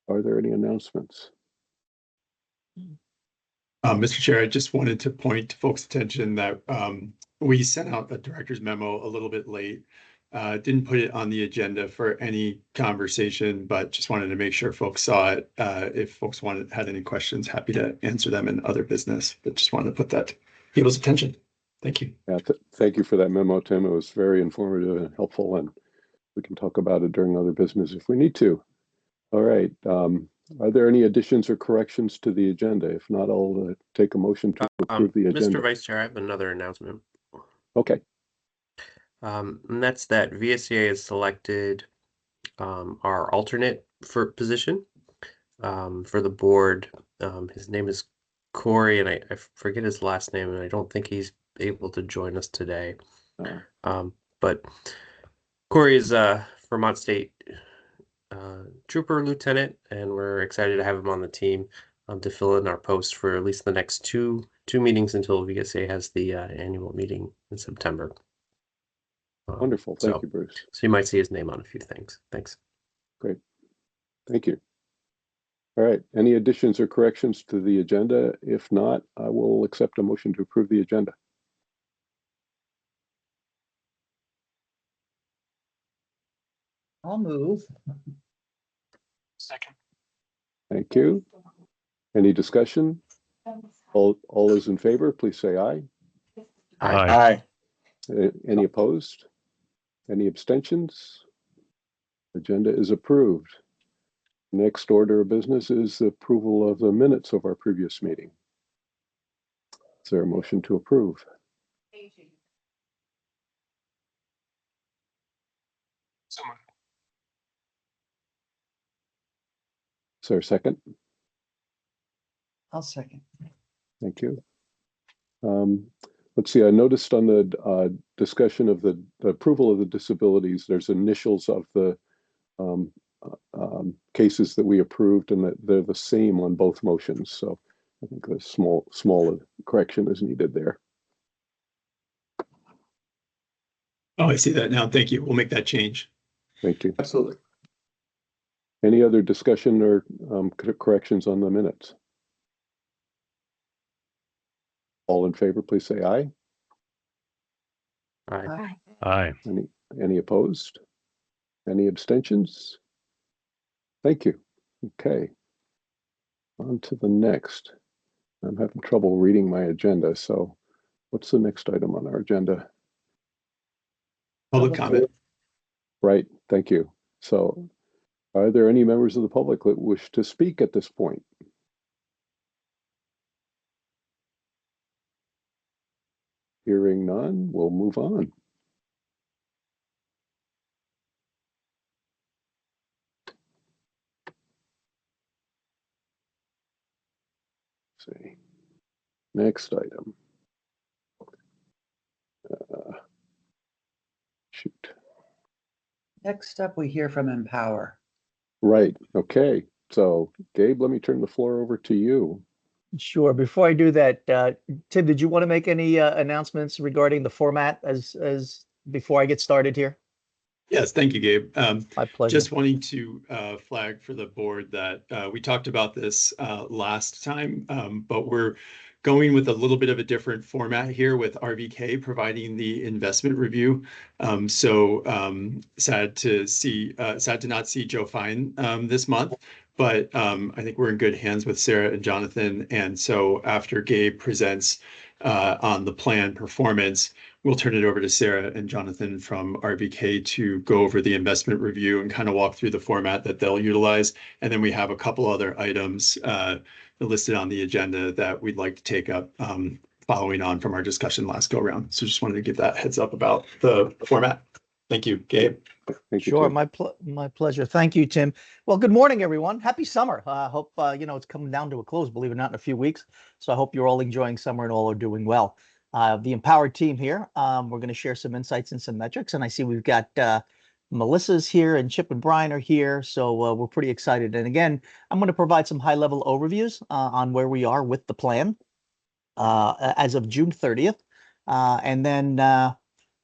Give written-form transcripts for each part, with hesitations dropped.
Are there any announcements? Mr. Chair, I just wanted to point to folks' attention that we sent out a director's memo a little bit late. Didn't put it on the agenda for any conversation, but just wanted to make sure folks saw it. If folks had any questions, happy to answer them in other business, but just wanted to put that to people's attention. Thank you. Yeah, thank you for that memo, Tim. It was very informative and helpful, and we can talk about it during other business if we need to. All right. Are there any additions or corrections to the agenda? If not, I'll take a motion to approve the agenda. Mr. Vice Chair, I have another announcement. Okay. And that's that VSEA has selected our alternate for position for the board. His name is Corey, and I forget his last name, and I don't think he's able to join us today. But Corey is Vermont State Trooper Lieutenant, and we're excited to have him on the team to fill in our post for at least the next two meetings until VSA has the annual meeting in September. Wonderful. Thank you, Bruce. So you might see his name on a few things. Thanks. Great. Thank you. All right. Any additions or corrections to the agenda? If not, I will accept a motion to approve the agenda. I'll move. Second. Thank you. Any discussion? All those in favor, please say aye. Aye. Any opposed? Any abstentions? Agenda is approved. Next order of business is the approval of the minutes of our previous meeting. Is there a motion to approve? So moved. Is there a second? I'll second. Thank you. Let's see, I noticed on the discussion of the approval of the disabilities, there's initials of the cases that we approved, and that they're the same on both motions. So I think a small correction is needed there. Oh, I see that now. Thank you. We'll make that change. Thank you. Absolutely. Any other discussion or corrections on the minutes? All in favor, please say aye. Aye. Aye. Any opposed? Any abstentions? Thank you. Okay. On to the next. I'm having trouble reading my agenda. So what's the next item on our agenda? Public comment. Right. Thank you. So are there any members of the public that wish to speak at this point? Hearing none, we'll move on. Let's see. Next item. Shoot. Next up, we hear from Empower. Right. Okay. So, Gabe, let me turn the floor over to you. Sure. Before I do that, Tim, did you want to make any announcements regarding the format as before I get started here? Yes, thank you, Gabe. My pleasure. Just wanting to flag for the board that we talked about this last time, but we're going with a little bit of a different format here with RVK providing the investment review. Sad to not see Joe Fine this month, but I think we're in good hands with Sarah and Jonathan. And so after Gabe presents on the plan performance, we'll turn it over to Sarah and Jonathan from RVK to go over the investment review and kind of walk through the format that they'll utilize. And then we have a couple other items listed on the agenda that we'd like to take up following on from our discussion last go round. So just wanted to give that heads up about the format. Thank you, Gabe. Thank you, Sure, Tim. my pleasure. Thank you, Tim. Well, good morning, everyone. Happy summer. I hope it's coming down to a close, believe it or not, in a few weeks. So I hope you're all enjoying summer and all are doing well. The Empowered team here, we're going to share some insights and some metrics. And I see we've got Melissa's here and Chip and Brian are here. So we're pretty excited. And again, I'm going to provide some high-level overviews on where we are with the plan as of June 30th. And then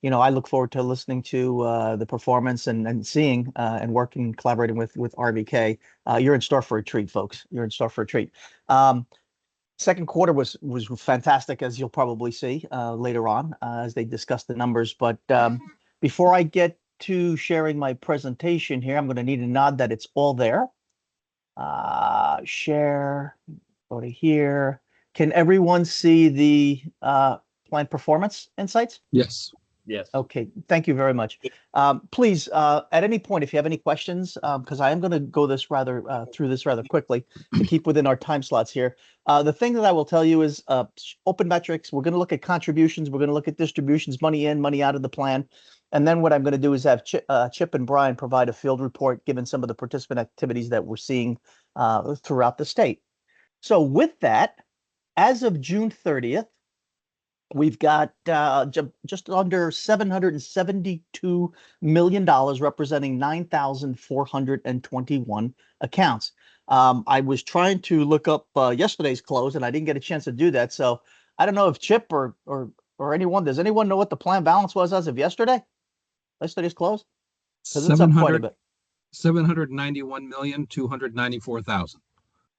I look forward to listening to the performance and seeing and working, collaborating with RVK. You're in store for a treat, folks. You're in store for a treat. Second quarter was fantastic, as you'll probably see later on as they discuss the numbers. But before I get to sharing my presentation here, I'm going to need a nod that it's all there. Share, go to here. Can everyone see the plant performance insights? Yes. Yes. Okay, thank you very much. Please, at any point, if you have any questions, because I am going to go through this rather quickly to keep within our time slots here. The thing that I will tell you is open metrics. We're going to look at contributions. We're going to look at distributions, money in, money out of the plan. And then what I'm going to do is have Chip and Brian provide a field report, given some of the participant activities that we're seeing throughout the state. So with that, as of June 30th, we've got just under $772 million, representing 9,421 accounts. I was trying to look up yesterday's close, and I didn't get a chance to do that. So I don't know if Chip or anyone, does anyone know what the plan balance was as of yesterday? Yesterday's close? Because it's up quite a bit. 791,294,000.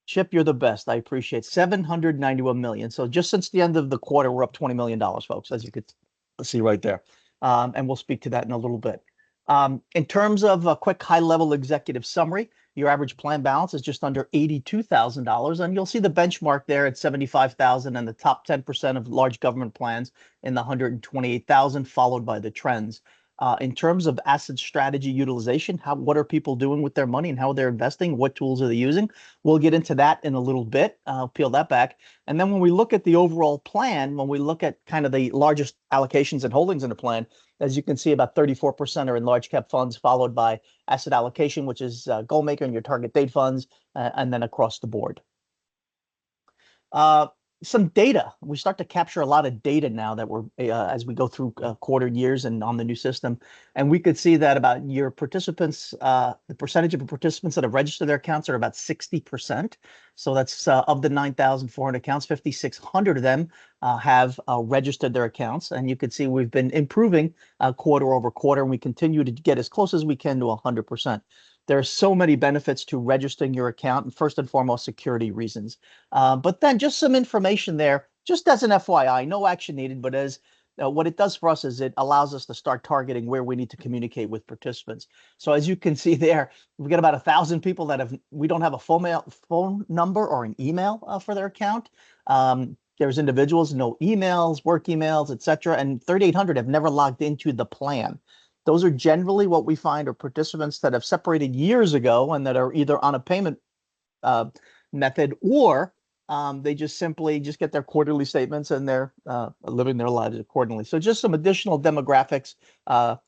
Chip, you're the best. I appreciate 791 million. So just since the end of the quarter, we're up $20 million, folks, as you could see right there. And we'll speak to that in a little bit. In terms of a quick high-level executive summary, your average plan balance is just under $82,000, and you'll see the benchmark there at 75,000 and the top 10% of large government plans in the 128,000, followed by the trends. In terms of asset strategy utilization, what are people doing with their money and how they're investing? What tools are they using? We'll get into that in a little bit. I'll peel that back. And then when we look at the overall plan, when we look at kind of the largest allocations and holdings in the plan, as you can see, about 34% are in large cap funds, followed by asset allocation, which is goal maker and your target date funds, and then across the board. Some data. We start to capture a lot of data now that we're as we go through quarter years and on the new system, and we could see that about your participants, the percentage of participants that have registered their accounts are about 60%. So that's of the 9,400 accounts, 5,600 of them have registered their accounts, and you can see we've been improving quarter over quarter, and we continue to get as close as we can to 100%. There are so many benefits to registering your account, and first and foremost, security reasons. But then just some information there, just as an FYI, no action needed, but as what it does for us is it allows us to start targeting where we need to communicate with participants. So as you can see there, we've got about 1,000 people that we don't have a phone number or an email for their account. There's individuals, no emails, work emails, etc., and 3,800 have never logged into the plan. Those are generally what we find are participants that have separated years ago and that are either on a payment method or they just simply get their quarterly statements and they're living their lives accordingly. So just some additional demographics and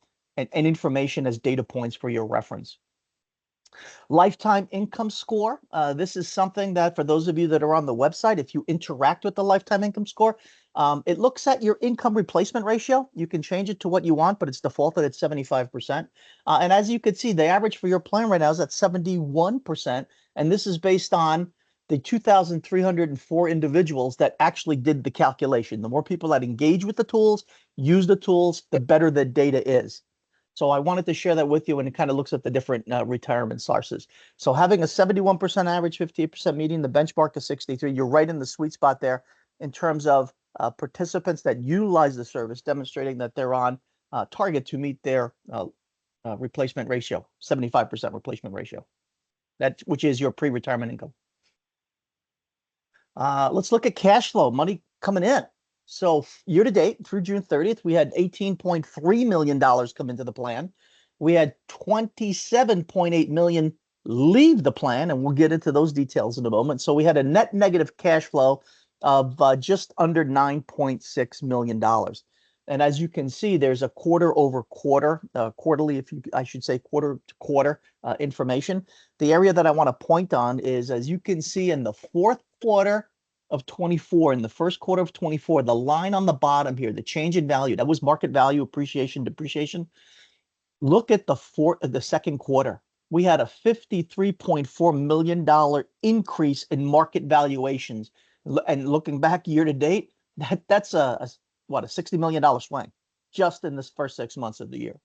information as data points for your reference. Lifetime income score. This is something that for those of you that are on the website, if you interact with the lifetime income score, it looks at your income replacement ratio. You can change it to what you want, but it's defaulted at 75%. And as you can see, the average for your plan right now is at 71%. And this is based on the 2,304 individuals that actually did the calculation. The more people that engage with the tools, use the tools, the better the data is. So I wanted to share that with you, and it kind of looks at the different retirement sources. So having a 71% average, 58% median, the benchmark is 63. You're right in the sweet spot there in terms of participants that utilize the service, demonstrating that they're on target to meet their replacement ratio, 75% replacement ratio, which is your pre-retirement income. Let's look at cash flow, money coming in. So year to date through June 30th, we had $18.3 million come into the plan. We had $27.8 million leave the plan, and we'll get into those details in a moment. So we had a net negative cash flow of just under $9.6 million. And as you can see, there's a quarter over quarter, quarterly, I should say quarter to quarter information. The area that I want to point on is, as you can see in the fourth quarter of 24, in the first quarter of 24, the line on the bottom here, the change in value, that was market value, appreciation, depreciation. Look at the second quarter. We had a $53.4 million increase in market valuations. And looking back year to date, that's a $60 million swing just in this first 6 months of the year.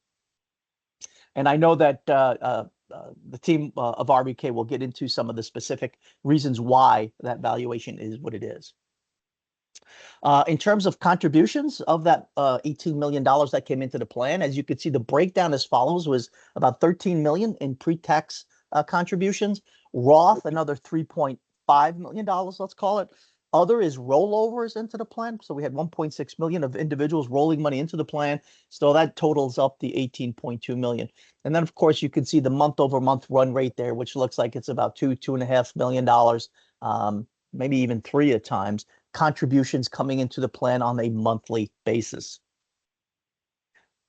And I know that the team of RBK will get into some of the specific reasons why that valuation is what it is. In terms of contributions of that $18 million that came into the plan, as you could see, the breakdown as follows was about $13 million in pre-tax contributions. Roth, another $3.5 million, let's call it. Other is rollovers into the plan. So we had 1.6 million of individuals rolling money into the plan. So that totals up the 18.2 million. And then, of course, you can see the month-over-month run rate there, which looks like it's about $2.5 million, maybe even three at times, contributions coming into the plan on a monthly basis.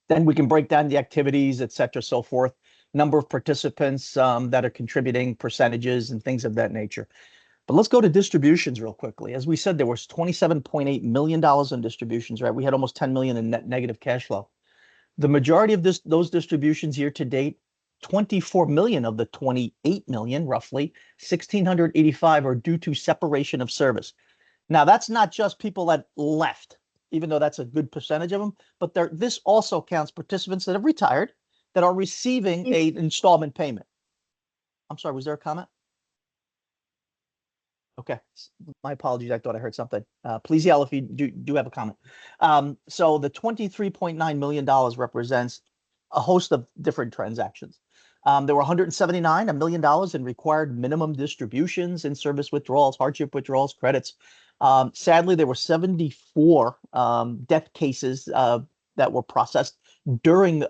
Then we can break down the activities, et cetera, so forth, number of participants that are contributing, percentages, and things of that nature. But let's go to distributions real quickly. As we said, there was $27.8 million in distributions, right? We had almost 10 million in net negative cash flow. The majority of those distributions year to date, 24 million of the 28 million, roughly, 1,685 are due to separation of service. Now, that's not just people that left, even though that's a good percentage of them, but this also counts participants that have retired that are receiving an installment payment. I'm sorry, was there a comment? Okay, my apologies. I thought I heard something. Please yell if you do have a comment. So the $23.9 million represents a host of different transactions. There were $179 million in required minimum distributions, in service withdrawals, hardship withdrawals, credits. Sadly, there were 74 death cases that were processed during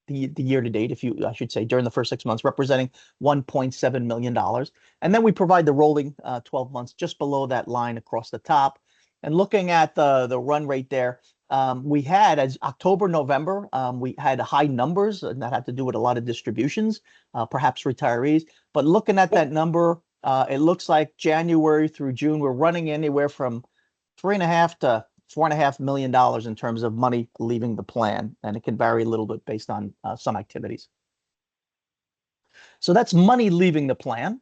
the year to date, I should say, during the first 6 months, representing $1.7 million. And then we provide the rolling 12 months just below that line across the top. And looking at the run rate there, we had, as October, November, we had high numbers, and that had to do with a lot of distributions, perhaps retirees. But looking at that number, it looks like January through June, we're running anywhere from $3.5 to $4.5 million in terms of money leaving the plan, and it can vary a little bit based on some activities. So that's money leaving the plan,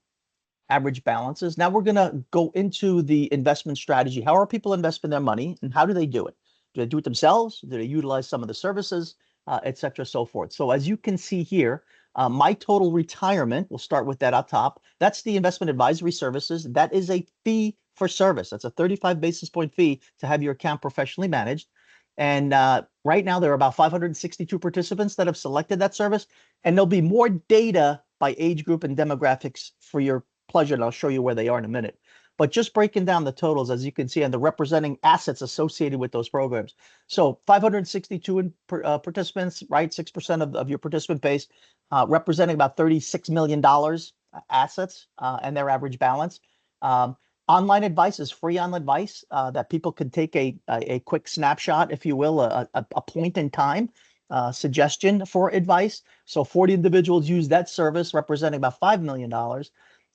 average balances. Now we're going to go into the investment strategy. How are people investing their money, and how do they do it? Do they do it themselves? Do they utilize some of the services, et cetera, so forth? So as you can see here, my total retirement, we'll start with that up top. That's the investment advisory services. That is a fee for service. That's a 35 basis point fee to have your account professionally managed. And right now, there are about 562 participants that have selected that service. And there'll be more data by age group and demographics for your pleasure. And I'll show you where they are in a minute. But just breaking down the totals, as you can see, and the representing assets associated with those programs. So 562 participants, right? 6% of your participant base, representing about $36 million assets and their average balance. Online advice is free online advice that people can take a quick snapshot, if you will, a point in time suggestion for advice. So 40 individuals use that service, representing about $5 million.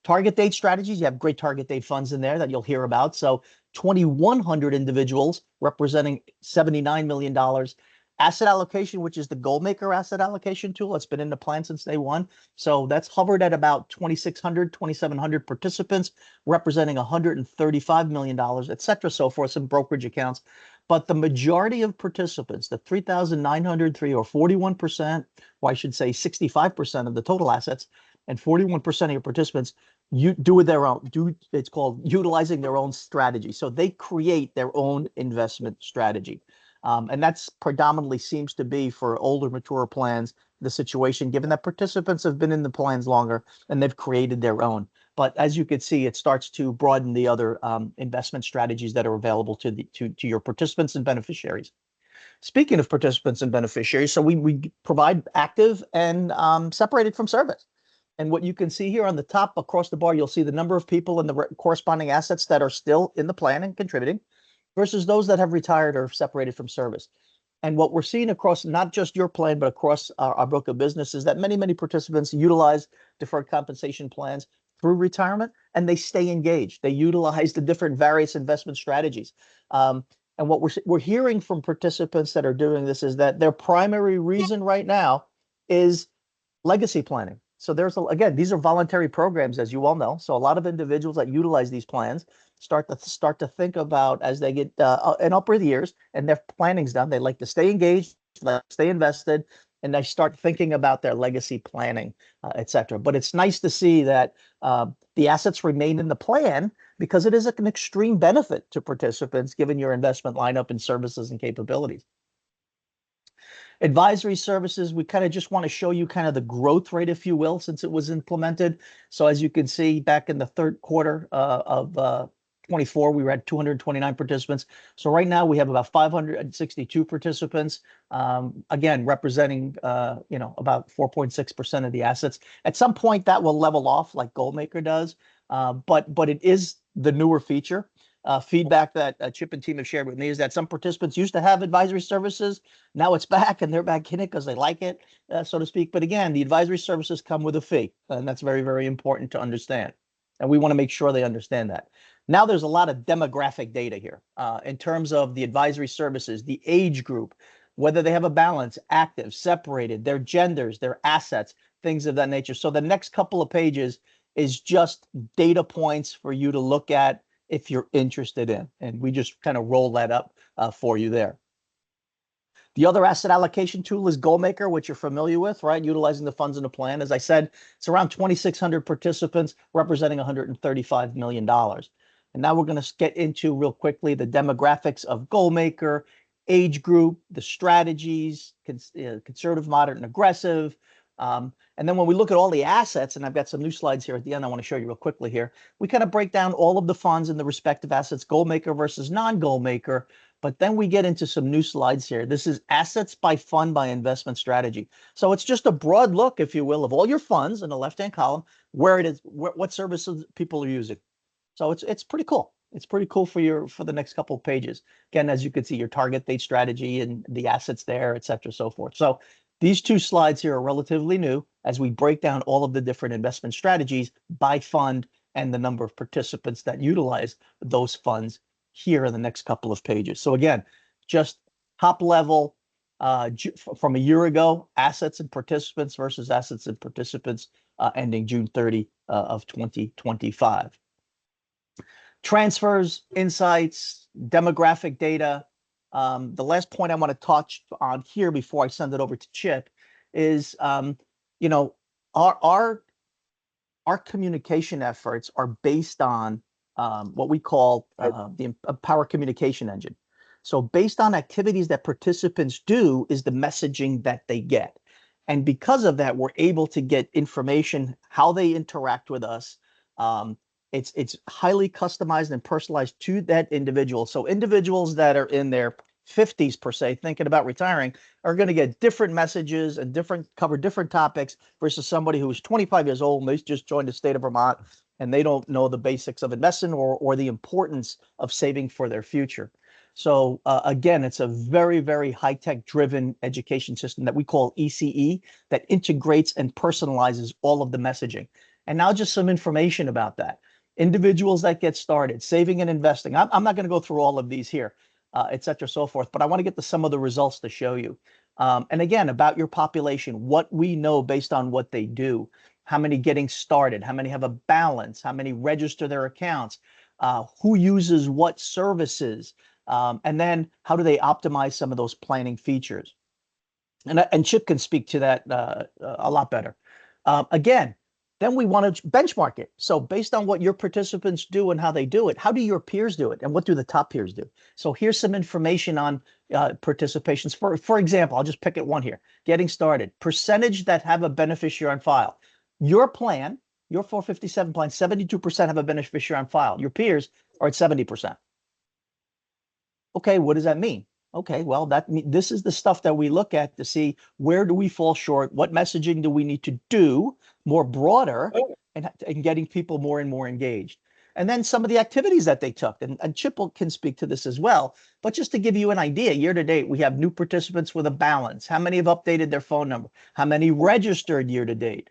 Target date strategies, you have great target date funds in there that you'll hear about. So 2,100 individuals representing $79 million. Asset allocation, which is the Goalmaker asset allocation tool. It's been in the plan since day one. So that's hovered at about 2,600, 2,700 participants, representing $135 million, et cetera, so forth, some brokerage accounts. But the majority of participants, the 3,903 or 41%, or I should say 65% of the total assets, and 41% of your participants do their own, it's called utilizing their own strategy. So they create their own investment strategy. And that's predominantly seems to be for older, mature plans, the situation, given that participants have been in the plans longer and they've created their own. But as you can see, it starts to broaden the other investment strategies that are available to your participants and beneficiaries. Speaking of participants and beneficiaries, so we provide active and separated from service. And what you can see here on the top across the bar, you'll see the number of people and the corresponding assets that are still in the plan and contributing versus those that have retired or separated from service. And what we're seeing across not just your plan, but across our book of business is that many, many participants utilize deferred compensation plans through retirement, and they stay engaged. They utilize the different various investment strategies. And what we're hearing from participants that are doing this is that their primary reason right now is legacy planning. So again, these are voluntary programs, as you all know. So a lot of individuals that utilize these plans start to think about, as they get in upper years and their planning's done, they like to stay engaged, like stay invested, and they start thinking about their legacy planning, et cetera. But it's nice to see that the assets remain in the plan, because it is an extreme benefit to participants given your investment lineup and services and capabilities. Advisory services, we kind of just want to show you kind of the growth rate, if you will, since it was implemented. So as you can see, back in the third quarter of 24, we were at 229 participants. So right now we have about 562 participants, again, representing, about 4.6% of the assets. At some point that will level off like Goldmaker does, but it is the newer feature. Feedback that Chip and team have shared with me is that some participants used to have advisory services. Now it's back, and they're back in it because they like it, so to speak. But again, the advisory services come with a fee, and that's very, very important to understand. And we want to make sure they understand that. Now there's a lot of demographic data here in terms of the advisory services, the age group, whether they have a balance, active, separated, their genders, their assets, things of that nature. So the next couple of pages is just data points for you to look at if you're interested in, and we just kind of roll that up for you there. The other asset allocation tool is Goalmaker, which you're familiar with, right? Utilizing the funds in the plan. As I said, it's around 2,600 participants representing $135 million. And now we're going to get into real quickly the demographics of Goalmaker, age group, the strategies, conservative, moderate, and aggressive. And then when we look at all the assets, and I've got some new slides here at the end I want to show you real quickly here, we kind of break down all of the funds and the respective assets, Goalmaker versus non-Goalmaker. But then we get into some new slides here. This is assets by fund by investment strategy. So it's just a broad look, if you will, of all your funds in the left-hand column, where it is, what services people are using. So it's pretty cool. It's pretty cool for the next couple of pages. Again, as you can see, your target date strategy and the assets there, et cetera, so forth. So these two slides here are relatively new as we break down all of the different investment strategies by fund and the number of participants that utilize those funds here in the next couple of pages. So again, just top level from a year ago, assets and participants versus assets and participants ending June 30 of 2025. Transfers, insights, demographic data. The last point I want to touch on here before I send it over to Chip is, our communication efforts are based on what we call the Empower Communication Engine. So based on activities that participants do is the messaging that they get. And because of that, we're able to get information, how they interact with us. It's highly customized and personalized to that individual. So individuals that are in their 50s per se, thinking about retiring, are going to get different messages and cover different topics versus somebody who's 25 years old and they just joined the state of Vermont and they don't know the basics of investing or the importance of saving for their future. So again, it's a very, very high-tech driven education system that we call ECE that integrates and personalizes all of the messaging. And now just some information about that. Individuals that get started, saving and investing. I'm not going to go through all of these here, et cetera, so forth, but I want to get to some of the results to show you. And again, about your population, what we know based on what they do, how many getting started, how many have a balance, how many register their accounts, who uses what services, and then how do they optimize some of those planning features. And Chip can speak to that a lot better. Again, then we want to benchmark it. So based on what your participants do and how they do it, how do your peers do it? And what do the top peers do? So here's some information on participations. For example, I'll just pick at one here. Getting started. Percentage that have a beneficiary on file. Your plan, your 457 plan, 72% have a beneficiary on file. Your peers are at 70%. Okay, what does that mean? Okay, well, this is the stuff that we look at to see where do we fall short, what messaging do we need to do more broader and getting people more and more engaged. And then some of the activities that they took, and Chip can speak to this as well, but just to give you an idea, year to date, we have new participants with a balance. How many have updated their phone number? How many registered year to date?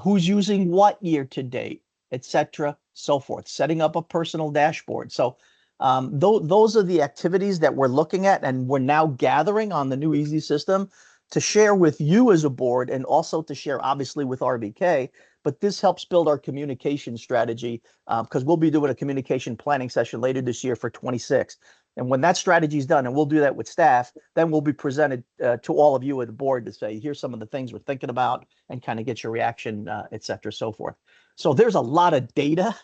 Who's using what year to date, et cetera, so forth, setting up a personal dashboard. So those are the activities that we're looking at and we're now gathering on the new Easy system to share with you as a board and also to share obviously with RBK, but this helps build our communication strategy because we'll be doing a communication planning session later this year for 26. And when that strategy is done, and we'll do that with staff, then we'll be presented to all of you at the board to say, here's some of the things we're thinking about and kind of get your reaction, et cetera, so forth. So there's a lot of data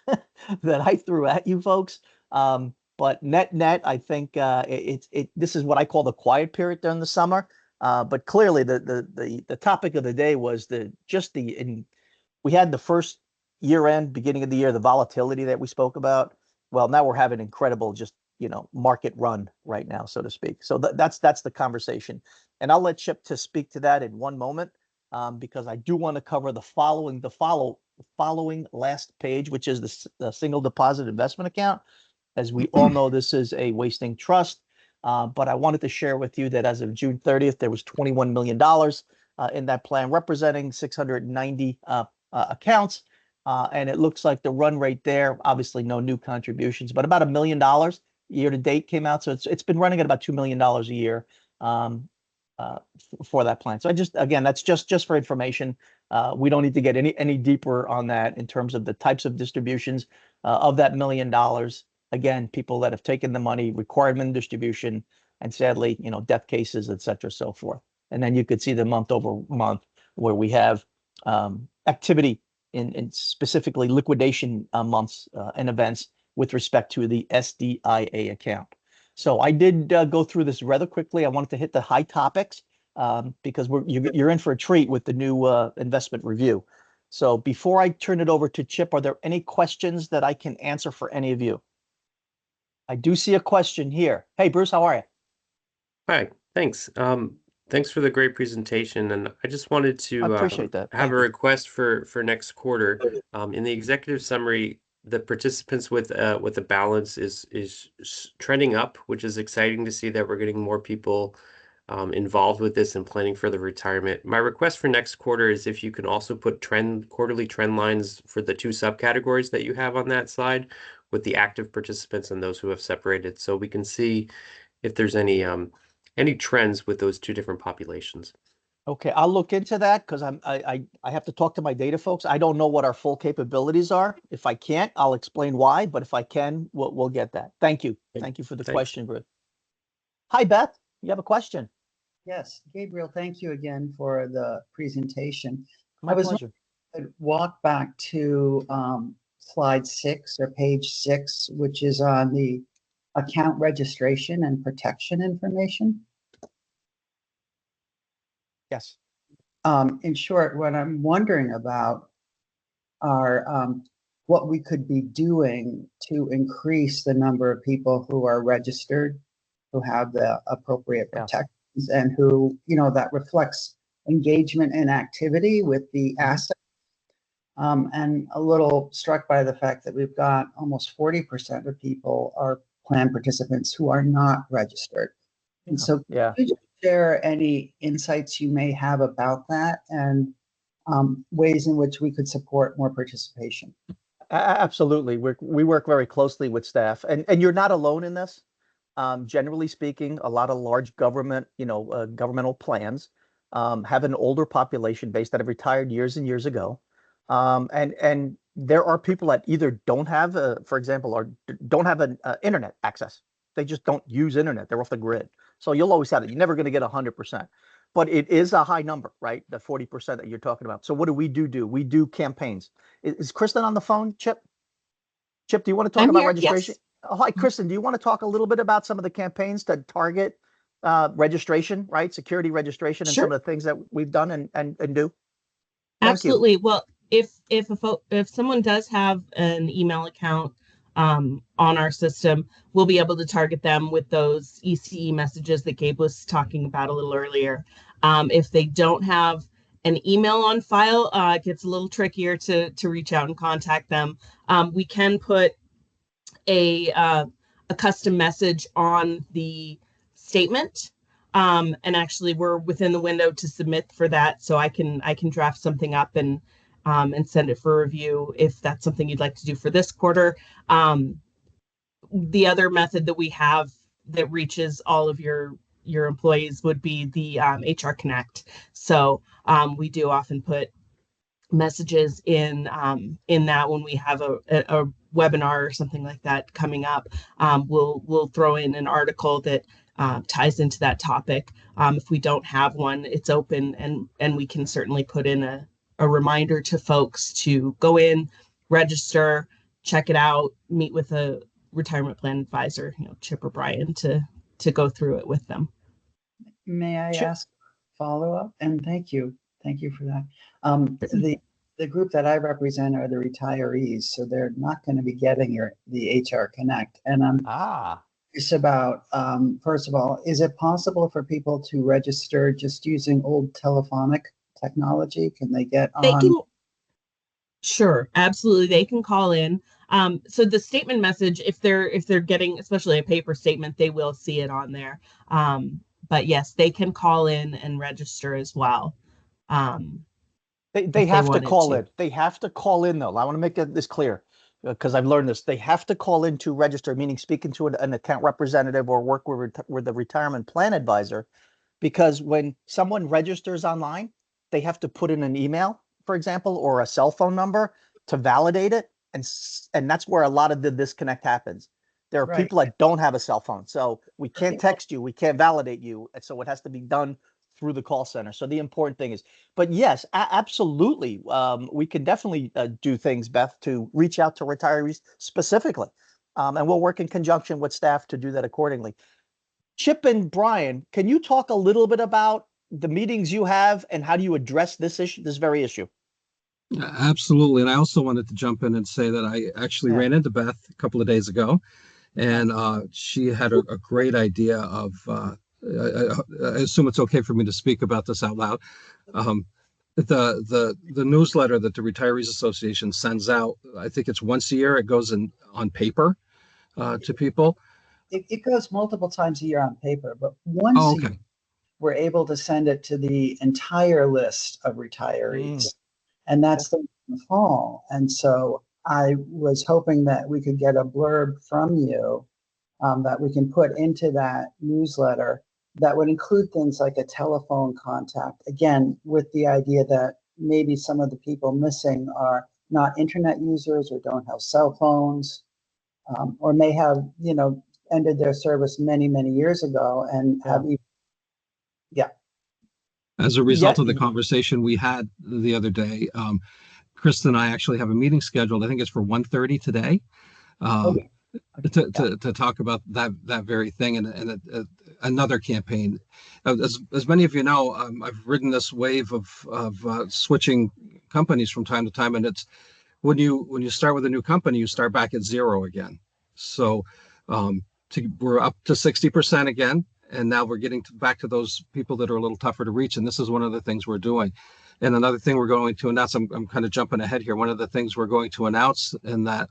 that I threw at you folks. But net, I think this is what I call the quiet period during the summer. But clearly the topic of the day was we had the first year end, beginning of the year, the volatility that we spoke about. Well, now we're having incredible market run right now, so to speak. So that's the conversation. And I'll let Chip to speak to that in one moment because I do want to cover the following last page, which is the single deposit investment account. As we all know, this is a wasting trust. But I wanted to share with you that as of June 30th, there was $21 million in that plan, representing 690 accounts. And it looks like the run rate there, obviously no new contributions, but about $1 million year to date came out. So it's been running at about $2 million a year for that plan. So that's just for information. We don't need to get any deeper on that in terms of the types of distributions of that $1 million. Again, people that have taken the money, requirement distribution, and sadly, death cases, et cetera, so forth. And then you could see the month over month where we have activity in specifically liquidation months and events with respect to the SDIA account. So I did go through this rather quickly. I wanted to hit the high topics because you're in for a treat with the new investment review. So before I turn it over to Chip, are there any questions that I can answer for any of you? I do see a question here. Hey, Bruce, how are you? Hi, thanks. Thanks for the great presentation. And I just wanted to I appreciate that. have Thank a you. request for next quarter. In the executive summary, the participants with a balance is trending up, which is exciting to see that we're getting more people involved with this and planning for the retirement. My request for next quarter is if you can also put quarterly trend lines for the two subcategories that you have on that slide with the active participants and those who have separated, so we can see if there's any trends with those two different populations. Okay, I'll look into that because I have to talk to my data folks. I don't know what our full capabilities are. If I can't, I'll explain why. But if I can, we'll get that. Thank you. Thank you for the question, Bruce. Hi, Beth. You have a question? Yes, Gabriel, thank you again for the presentation. My pleasure. I'd walk back to slide 6 or page 6, which is on the account registration and protection information. Yes. In short, what I'm wondering about are what we could be doing to increase the number of people who are registered, who have the appropriate protections, and who, that reflects engagement and activity with the asset. And a little struck by the fact that we've got almost 40% of people are plan participants who are not registered. And so could you share any insights you may have about that and ways in which we could support more participation? Absolutely. We work very closely with staff, and you're not alone in this. Generally speaking, a lot of large governmental plans have an older population base that have retired years and years ago. And there are people that either don't have, for example, or don't have an internet access. They just don't use internet. They're off the grid. So you'll always have it. You're never going to get 100%. But it is a high number, right? The 40% that you're talking about. So what do? We do we campaigns. Is Kristen on the phone, Chip? Chip, do you want to talk about registration? Yes. Oh, hi, Kristen. Do you want to talk a little bit about some of the campaigns to target registration, right? Security registration and some of the things that we've done and do? Absolutely. Well, if someone does have an email account on our system, we'll be able to target them with those ECE messages that Gabe was talking about a little earlier. If they don't have an email on file, it gets a little trickier to reach out and contact them. We can put a custom message on the statement. And actually we're within the window to submit for that. So I can draft something up and send it for review if that's something you'd like to do for this quarter. The other method that we have that reaches all of your your employees would be the HR Connect. So we do often put messages in that when we have a webinar or something like that coming up. We'll throw in an article that ties into that topic. If we don't have one, it's open, and we can certainly put in a reminder to folks to go in, register, check it out, meet with a retirement plan advisor, Chip or Brian, to go through it with them. May I Sure. ask follow-up? And thank you for that. The group that I represent are the retirees, so they're not going to be getting the HR Connect. And I'm curious about, first of all, is it possible for people to register just using old telephonic technology? Can they get on? Sure, absolutely. They can call in. So the statement message, if they're getting, especially a paper statement, they will see it on there. But yes, they can call in and register as well. They have to call in. They have to call in, though. I want to make this clear because I've learned this. They have to call in to register, meaning speaking to an account representative or work with the retirement plan advisor, because when someone registers online, they have to put in an email, for example, or a cell phone number to validate it. And that's where a lot of the disconnect happens. There are people that don't have a cell phone, so we can't text you, we can't validate you. And so it has to be done through the call center. So the important thing is, but yes, absolutely. We can definitely do things, Beth, to reach out to retirees specifically. And we'll work in conjunction with staff to do that accordingly. Chip and Brian, can you talk a little bit about the meetings you have and how do you address this issue, this very issue? Absolutely. And I also wanted to jump in and say that I actually ran into Beth a couple of days ago, and she had a great idea of, I assume it's okay for me to speak about this out loud. The newsletter that the Retirees Association sends out, I think it's once a year. It goes on paper to people. It goes multiple times a year on paper, but once a year, we're able to send it to the entire list of retirees. And that's the fall. And so I was hoping that we could get a blurb from you that we can put into that newsletter that would include things like a telephone contact, again, with the idea that maybe some of the people missing are not internet users or don't have cell phones, or may have, ended their service many, many years ago and have As a result of the conversation we had the other day, Krista and I actually have a meeting scheduled. I think it's for 1:30 today, to talk about that very thing and another campaign. As many of you know, I've ridden this wave of switching companies from time to time, and it's when you start with a new company, you start back at zero again. So we're up to 60% again. And now we're getting back to those people that are a little tougher to reach. And this is one of the things we're doing. And another thing we're going to announce, I'm kind of jumping ahead here. One of the things we're going to announce in that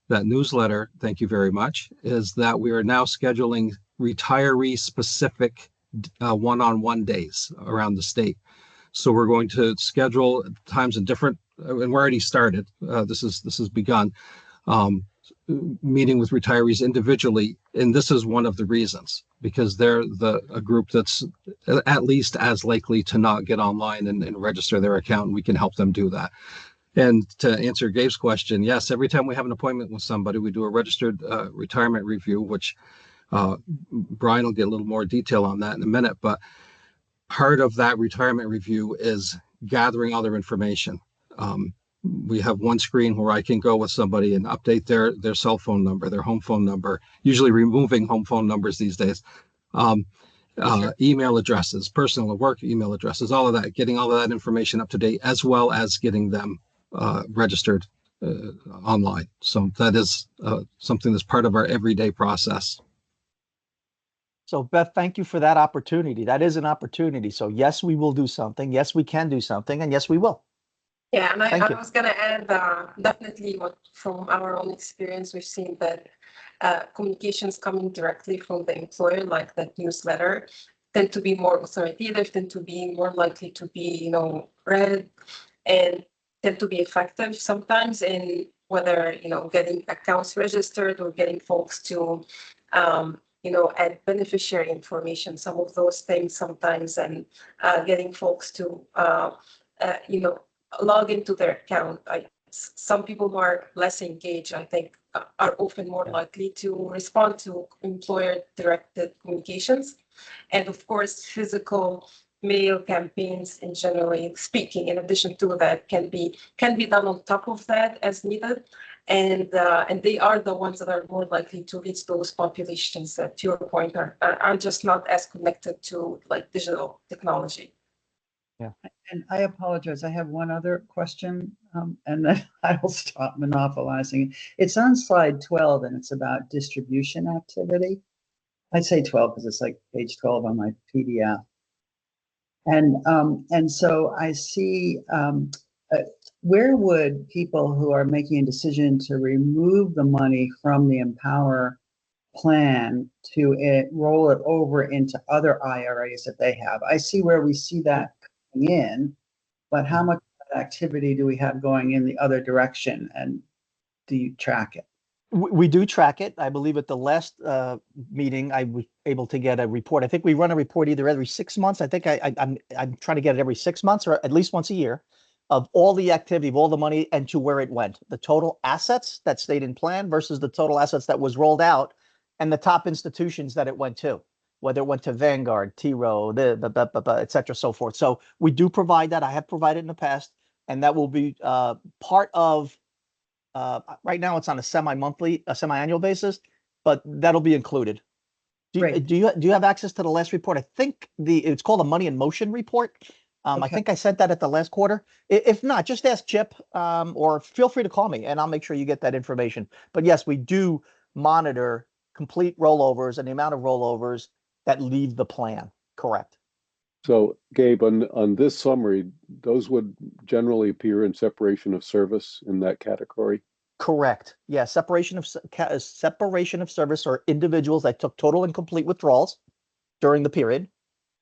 newsletter, thank you very much, is that we are now scheduling retiree specific one-on-one days around the state. So we're going to schedule times in different, and we're already started. This has begun. Meeting with retirees individually, and this is one of the reasons, because they're a group that's at least as likely to not get online and register their account, and we can help them do that. And to answer Gabe's question, yes, every time we have an appointment with somebody, we do a registered retirement review, which Brian will get a little more detail on that in a minute. But part of that retirement review is gathering all their information. We have one screen where I can go with somebody and update their cell phone number, their home phone number, usually removing home phone numbers these days, email addresses, personal and work email addresses, all of that, getting all of that information up to date, as well as getting them registered online. So that is something that's part of our everyday process. So Beth, thank you for that opportunity. That is an opportunity. So yes, we will do something. Yes, we can do something. And yes, we will. Yeah, and I was going to add, definitely from our own experience, we've seen that communications coming directly from the employer, like that newsletter, tend to be more authoritative, tend to be more likely to be, read, and tend to be effective sometimes in whether, getting accounts registered or getting folks to and beneficiary information, some of those things sometimes, and getting folks to, log into their account. Some people who are less engaged, I think, are often more likely to respond to employer-directed communications. And of course, physical mail campaigns, in generally speaking, in addition to that, can be done on top of that as needed. And they are the ones that are more likely to reach those populations that, to your point, are just not as connected to like digital technology. And I apologize, I have one other question, and then I will stop monopolizing. It's on slide 12, and it's about distribution activity. I say 12 because it's like page 12 on my PDF. And so I see, where would people who are making a decision to remove the money from the Empower plan to roll it over into other IRAs that they have? I see where we see that coming in, but how much activity do we have going in the other direction, and do you track it? We do track it. I believe at the last meeting, I was able to get a report. I think we run a report either every 6 months. I think I'm trying to get it every 6 months or at least once a year of all the activity, of all the money, and to where it went. The total assets that stayed in plan versus the total assets that was rolled out, and the top institutions that it went to, whether it went to Vanguard, T. Rowe, et cetera, so forth. So we do provide that. I have provided in the past, and that will be part of. Right now, it's on a semi-annual basis, but that'll be included. Do you have access to the last report? I think it's called a Money in Motion report. I think I sent that at the last quarter. If not, just ask Chip, or feel free to call me, and I'll make sure you get that information. But yes, we do monitor complete rollovers and the amount of rollovers that leave the plan. Correct. So, Gabe, on this summary, those would generally appear in separation of service in that category? Correct. Yeah, separation of service, or individuals that took total and complete withdrawals during the period,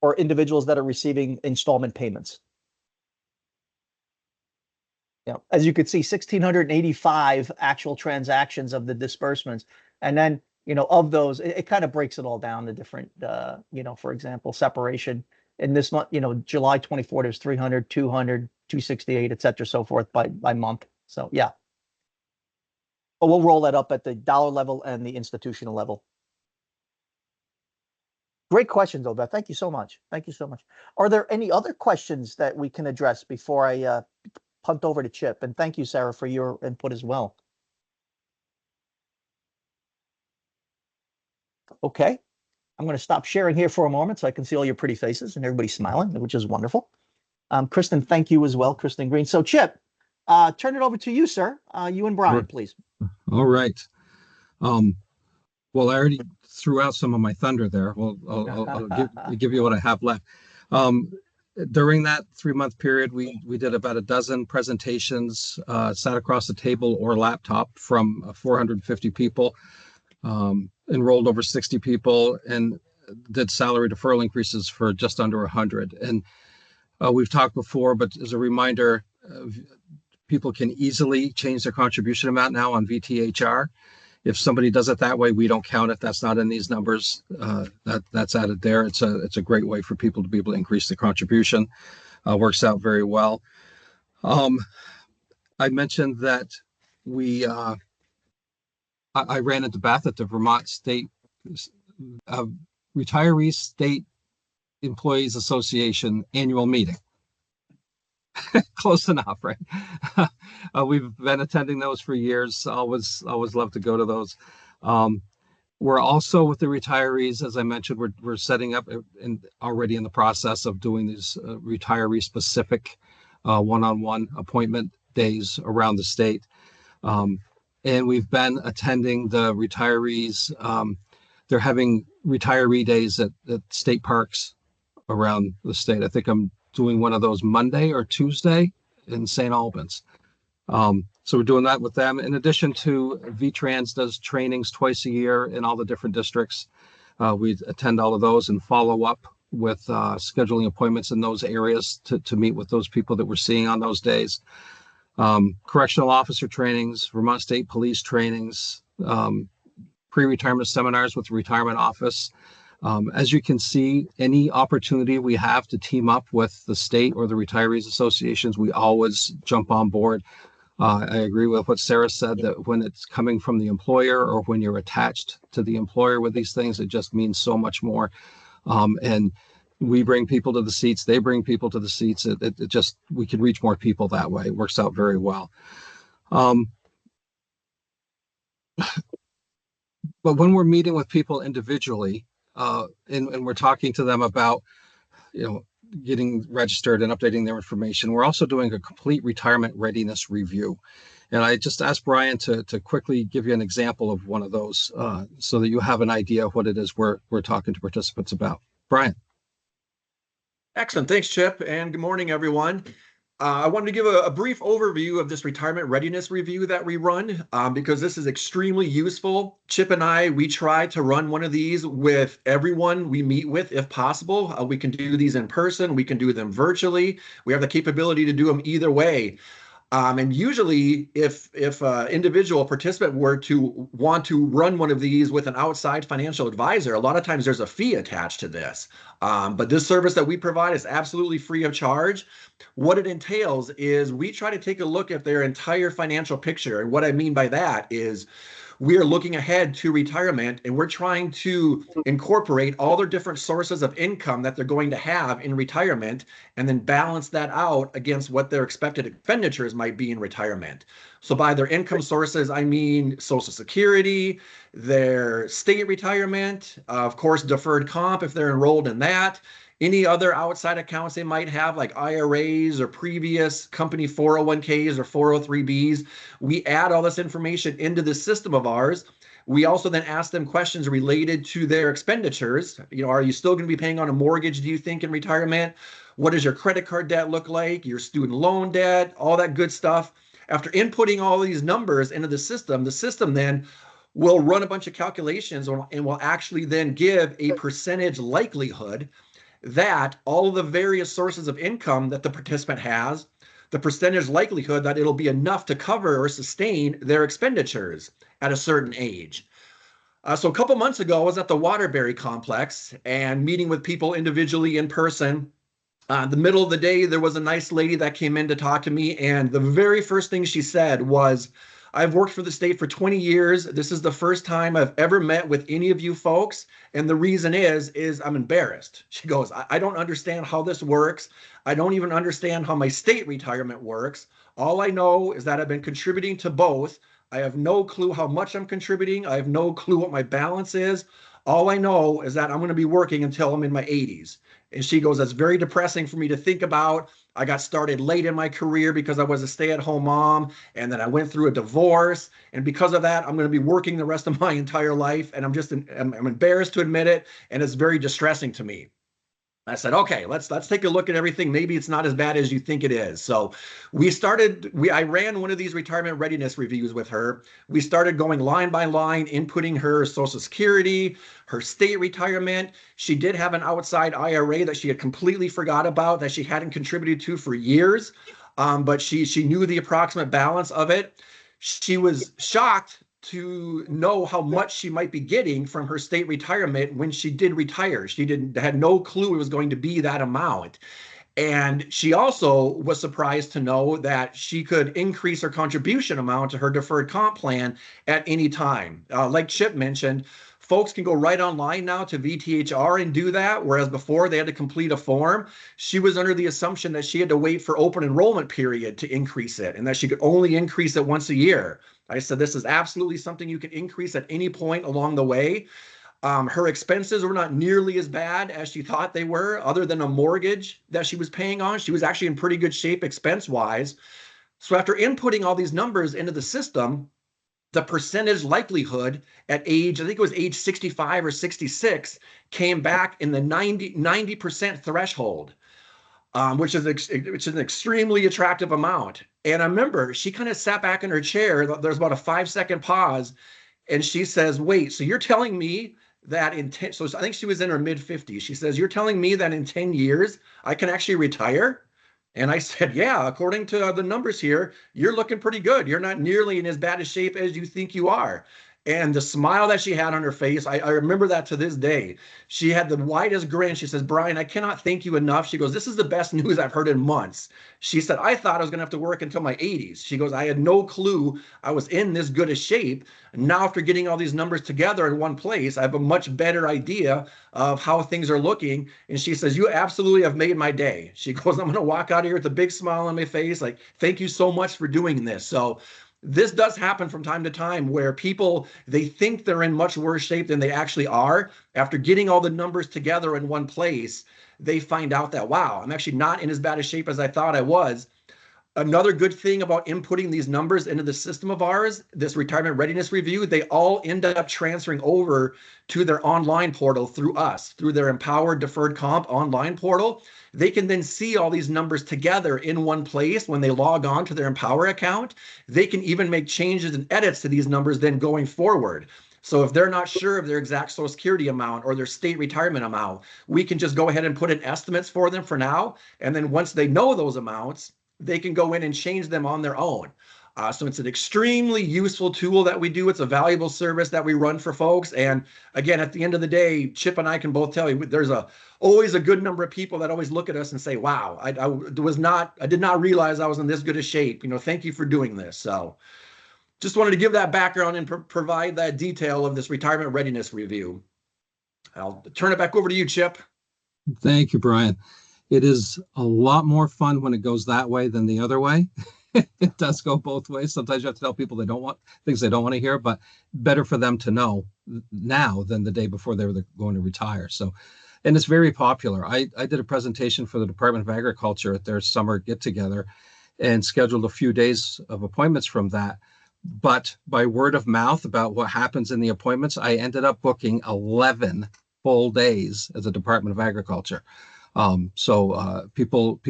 or individuals that are receiving installment payments. Yeah, as you could see, 1,685 actual transactions of the disbursements, and then of those, it kind of breaks it all down to different. For example, separation. In this month, July 24, there's 300, 200, 268, et cetera, so forth by month. So, yeah. But we'll roll that up at the dollar level and the institutional level. Great questions, though, Beth. Thank you so much. Thank you so much. Are there any other questions that we can address before I punt over to Chip? And thank you, Sarah, for your input as well. Okay. I'm going to stop sharing here for a moment so I can see all your pretty faces and everybody smiling, which is wonderful. Kristen, thank you as well, Kristen Green. So, Chip, turn it over to you, sir. You and Brian, please. All right. Well, I already threw out some of my thunder there. Well, I'll give you what I have left. During that 3-month period, we did about a dozen presentations, sat across the table or laptop from 450 people. Enrolled over 60 people, and did salary deferral increases for just under 100. And we've talked before, but as a reminder, people can easily change their contribution amount now on VTHR. If somebody does it that way, we don't count it. That's not in these numbers. That's added there. It's a great way for people to be able to increase the contribution. Works out very well. I mentioned that I ran into Beth at the Vermont State Retirees State Employees Association annual meeting. Close enough, right? We've been attending those for years. Always love to go to those. We're also with the retirees, as I mentioned, we're setting up and already in the process of doing these retiree specific one-on-one appointment days around the state. And we've been attending the retirees. They're having retiree days at state parks around the state. I think I'm doing one of those Monday or Tuesday in St. Albans. So we're doing that with them. In addition to VTrans does trainings twice a year in all the different districts. We attend all of those and follow up with scheduling appointments in those areas to meet with those people that we're seeing on those days. Correctional officer trainings, Vermont State Police trainings, pre-retirement seminars with the retirement office. As you can see, any opportunity we have to team up with the state or the retirees associations, we always jump on board. I agree with what Sarah said, that when it's coming from the employer or when you're attached to the employer with these things, it just means so much more. And we bring people to the seats, they bring people to the seats. It just, we can reach more people that way. It works out very well. But when we're meeting with people individually, and we're talking to them about, getting registered and updating their information, we're also doing a complete retirement readiness review. And I just asked Brian to quickly give you an example of one of those, so that you have an idea of what it is we're talking to participants about. Brian. Excellent. Thanks, Chip. And good morning, everyone. I wanted to give a brief overview of this retirement readiness review that we run, because this is extremely useful. Chip and I, we try to run one of these with everyone we meet with, if possible. We can do these in person. We can do them virtually. We have the capability to do them either way. And usually, if an individual participant were to want to run one of these with an outside financial advisor, a lot of times there's a fee attached to this. But this service that we provide is absolutely free of charge. What it entails is we try to take a look at their entire financial picture. And what I mean by that is we are looking ahead to retirement, and we're trying to incorporate all their different sources of income that they're going to have in retirement, and then balance that out against what their expected expenditures might be in retirement. So by their income sources, I mean Social Security, their state retirement, of course, deferred comp if they're enrolled in that, any other outside accounts they might have, like IRAs or previous company 401ks or 403bs. We add all this information into the system of ours. We also then ask them questions related to their expenditures. Are you still going to be paying on a mortgage, do you think, in retirement? What does your credit card debt look like? Your student loan debt, all that good stuff. After inputting all these numbers into the system then will run a bunch of calculations and will actually then give a percentage likelihood that all of the various sources of income that the participant has, the percentage likelihood that it'll be enough to cover or sustain their expenditures at a certain age. So a couple months ago, I was at the Waterbury complex and meeting with people individually in person. The middle of the day, there was a nice lady that came in to talk to me, and the very first thing she said was, I've worked for the state for 20 years. This is the first time I've ever met with any of you folks. And the reason is I'm embarrassed. She goes, I don't understand how this works. I don't even understand how my state retirement works. All I know is that I've been contributing to both. I have no clue how much I'm contributing. I have no clue what my balance is. All I know is that I'm going to be working until I'm in my 80s. And she goes, that's very depressing for me to think about. I got started late in my career because I was a stay-at-home mom, and then I went through a divorce. And because of that, I'm going to be working the rest of my entire life. And I'm embarrassed to admit it. And it's very distressing to me. I said, okay, let's take a look at everything. Maybe it's not as bad as you think it is. So I ran one of these retirement readiness reviews with her. We started going line by line, inputting her Social Security, her state retirement. She did have an outside IRA that she had completely forgot about, that she hadn't contributed to for years. But she knew the approximate balance of it. She was shocked to know how much she might be getting from her state retirement when she did retire. She had no clue it was going to be that amount. And she also was surprised to know that she could increase her contribution amount to her deferred comp plan at any time. Like Chip mentioned, folks can go right online now to VTHR and do that, whereas before they had to complete a form. She was under the assumption that she had to wait for open enrollment period to increase it, and that she could only increase it once a year. I said, this is absolutely something you can increase at any point along the way. Her expenses were not nearly as bad as she thought they were, other than a mortgage that she was paying on. She was actually in pretty good shape expense-wise. So after inputting all these numbers into the system, the percentage likelihood at age, I think it was age 65 or 66, came back in the 90% threshold, which is an extremely attractive amount. And I remember she kind of sat back in her chair. There's about a 5-second pause. And she says, wait, so you're telling me that so I think she was in her mid 50s. She says, you're telling me that in 10 years, I can actually retire? And I said, yeah, according to the numbers here, you're looking pretty good. You're not nearly in as bad a shape as you think you are. And the smile that she had on her face, I remember that to this day. She had the widest grin. She says, Brian, I cannot thank you enough. She goes, this is the best news I've heard in months. She said, I thought I was going to have to work until my 80s. She goes, I had no clue I was in this good a shape. Now, after getting all these numbers together in one place, I have a much better idea of how things are looking. And she says, you absolutely have made my day. She goes, I'm going to walk out of here with a big smile on my face. Like, thank you so much for doing this. So this does happen from time to time where people, they think they're in much worse shape than they actually are. After getting all the numbers together in one place, they find out that, wow, I'm actually not in as bad a shape as I thought I was. Another good thing about inputting these numbers into the system of ours, this retirement readiness review, they all end up transferring over to their online portal through us, through their Empowered Deferred Comp online portal. They can then see all these numbers together in one place when they log on to their Empower account. They can even make changes and edits to these numbers then going forward. So if they're not sure of their exact Social Security amount or their state retirement amount, we can just go ahead and put in estimates for them for now. And then once they know those amounts, they can go in and change them on their own. So it's an extremely useful tool that we do. It's a valuable service that we run for folks. And again, at the end of the day, Chip and I can both tell you there's always a good number of people that always look at us and say, wow, I did not realize I was in this good a shape. Thank you for doing this. So just wanted to give that background and provide that detail of this retirement readiness review. I'll turn it back over to you, Chip. Thank you, Brian. It is a lot more fun when it goes that way than the other way. It does go both ways. Sometimes you have to tell people they don't want things they don't want to hear, but better for them to know now than the day before they were going to retire. So, and it's very popular. I did a presentation for the Department of Agriculture at their summer get together and scheduled a few days of appointments from that. But by word of mouth about what happens in the appointments, I ended up booking 11 full days as a Department of Agriculture. So people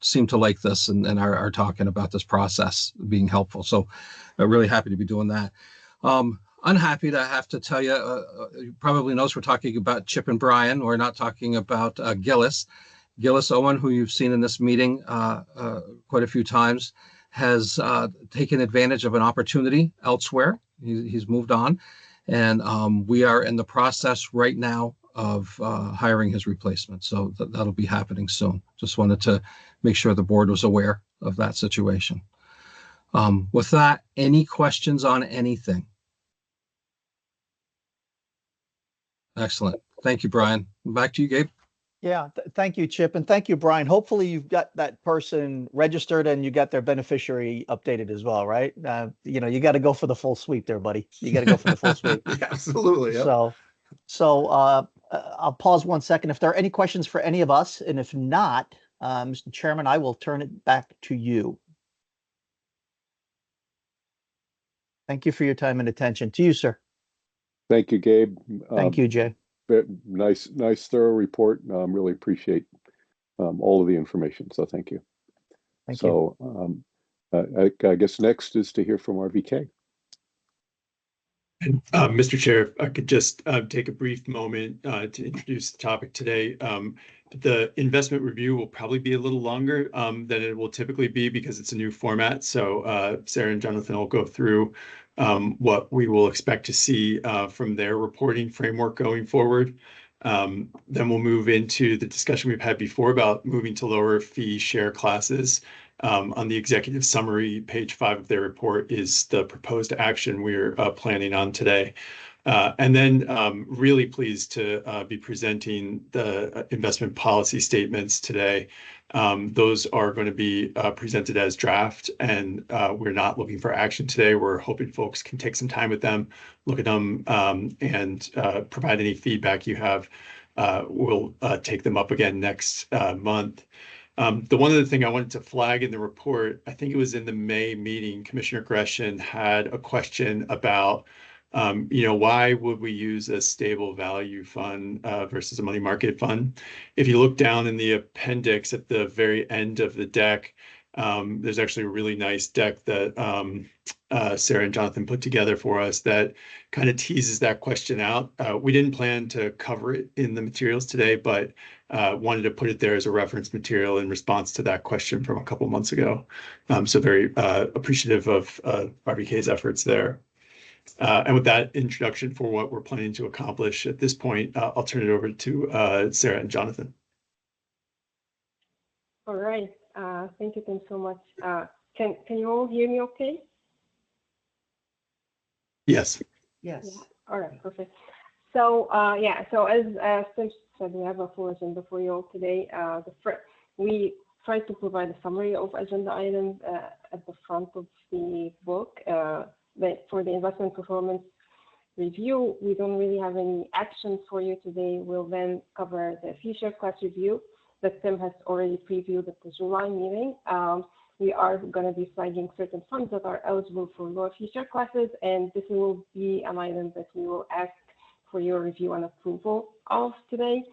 seem to like this and are talking about this process being helpful. So I'm really happy to be doing that. Unhappy to have to tell you, you probably notice we're talking about Chip and Brian. We're not talking about Gillis. Gillis Owen, who you've seen in this meeting quite a few times, has taken advantage of an opportunity elsewhere. He's moved on. And we are in the process right now of hiring his replacement. So that'll be happening soon. Just wanted to make sure the board was aware of that situation. With that, any questions on anything? Excellent. Thank you, Brian. Back to you, Gabe. Yeah, thank you, Chip, and thank you, Brian. Hopefully you've got that person registered and you got their beneficiary updated as well, right? You got to go for the full sweep there, buddy. You got to go for the full sweep. Yeah, absolutely. Yep. So I'll pause 1 second. If there are any questions for any of us, and if not, Mr. Chairman, I will turn it back to you. Thank you for your time and attention. To you, sir. Thank you, Gabe. Thank you, Jay. Nice, thorough report. Really appreciate all of the information. So thank you. Thank you. I guess next is to hear from RVK. And, Mr. Chair, if I could just take a brief moment to introduce the topic today. The investment review will probably be a little longer than it will typically be because it's a new format. So Sarah and Jonathan will go through what we will expect to see from their reporting framework going forward. Then we'll move into the discussion we've had before about moving to lower fee share classes. On the executive summary, page 5 of their report is the proposed action we're planning on today. And then really pleased to be presenting the investment policy statements today. Those are going to be presented as draft, and we're not looking for action today. We're hoping folks can take some time with them, look at them, and provide any feedback you have. We'll take them up again next month. The one other thing I wanted to flag in the report, I think it was in the May meeting, Commissioner Gresham had a question about, why would we use a stable value fund versus a money market fund? If you look down in the appendix at the very end of the deck, there's actually a really nice deck that Sarah and Jonathan put together for us that kind of teases that question out. We didn't plan to cover it in the materials today, but wanted to put it there as a reference material in response to that question from a couple months ago. So very appreciative of RBK's efforts there. And with that introduction for what we're planning to accomplish at this point, I'll turn it over to Sarah and Jonathan. All right. Thank you, Tim, so much. Can you all hear me okay? Yes. Yes. Yeah. All right, perfect. So so as Tim said, we have a full agenda for you all today. We try to provide a summary of agenda items at the front of the book. But for the investment performance review, we don't really have any actions for you today. We'll then cover the fee share class review that Tim has already previewed at the July meeting. We are going to be flagging certain funds that are eligible for lower fee share classes, and this will be an item that we will ask for your review and approval of today.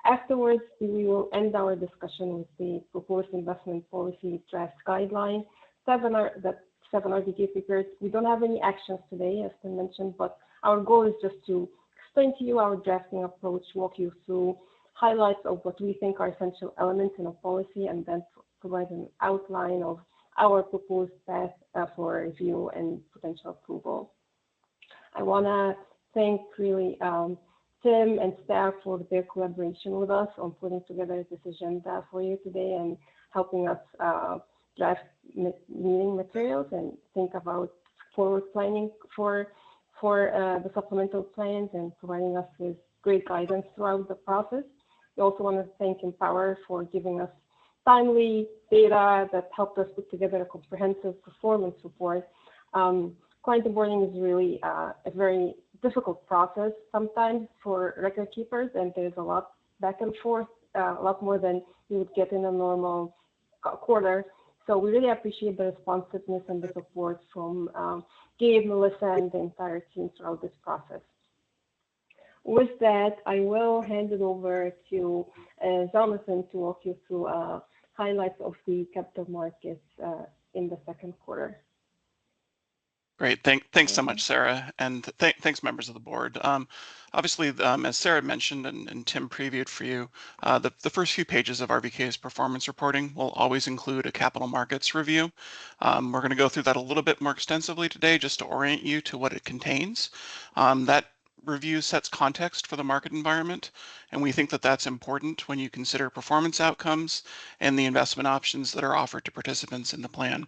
Afterwards, we will end our discussion with the proposed investment policy draft guideline. Seven RDK prepared. We don't have any actions today, as Tim mentioned, but our goal is just to explain to you our drafting approach, walk you through highlights of what we think are essential elements in a policy, and then provide an outline of our proposed path for review and potential approval. I want to thank really Tim and staff for their collaboration with us on putting together this agenda for you today and helping us draft meeting materials and think about forward planning for the supplemental plans and providing us with great guidance throughout the process. We also want to thank Empower for giving us timely data that helped us put together a comprehensive performance report. Client onboarding is really a very difficult process sometimes for record keepers, and there's a lot back and forth, a lot more than you would get in a normal quarter. So we really appreciate the responsiveness and the support from Gabe, Melissa, and the entire team throughout this process. With that, I will hand it over to Jonathan to walk you through highlights of the capital markets in the second quarter. Great. Thanks so much, Sarah, and thanks, members of the board. Obviously, as Sarah mentioned and Tim previewed for you, the first few pages of RVK's performance reporting will always include a capital markets review. We're going to go through that a little bit more extensively today just to orient you to what it contains. That review sets context for the market environment, and we think that that's important when you consider performance outcomes and the investment options that are offered to participants in the plan.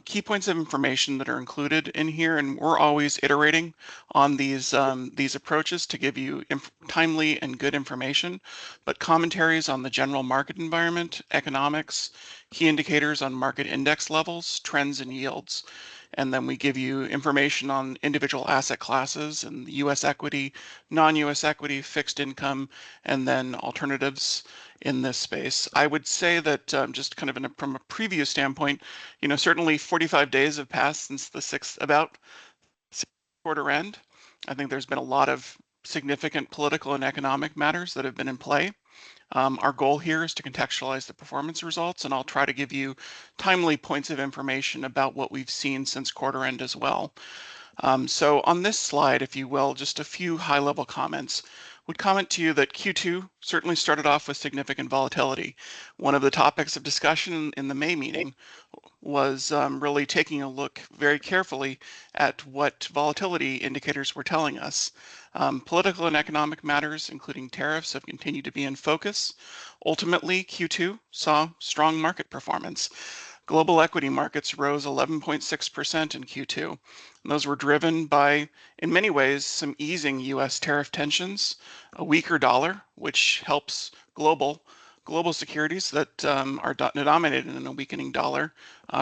Key points of information that are included in here, and we're always iterating on these approaches to give you timely and good information, but commentaries on the general market environment, economics, key indicators on market index levels, trends, and yields. And then we give you information on individual asset classes and U.S. equity, non-U.S. equity, fixed income, and then alternatives in this space. I would say that just kind of from a preview standpoint, certainly 45 days have passed since the about quarter end. I think there's been a lot of significant political and economic matters that have been in play. Our goal here is to contextualize the performance results, and I'll try to give you timely points of information about what we've seen since quarter end as well. So on this slide, if you will, just a few high-level comments. Would comment to you that Q2 certainly started off with significant volatility. One of the topics of discussion in the May meeting was really taking a look very carefully at what volatility indicators were telling us. Political and economic matters, including tariffs, have continued to be in focus. Ultimately, Q2 saw strong market performance. Global equity markets rose 11.6% in Q2. And those were driven by, in many ways, some easing U.S. tariff tensions, a weaker dollar, which helps global securities that are denominated in a weakening dollar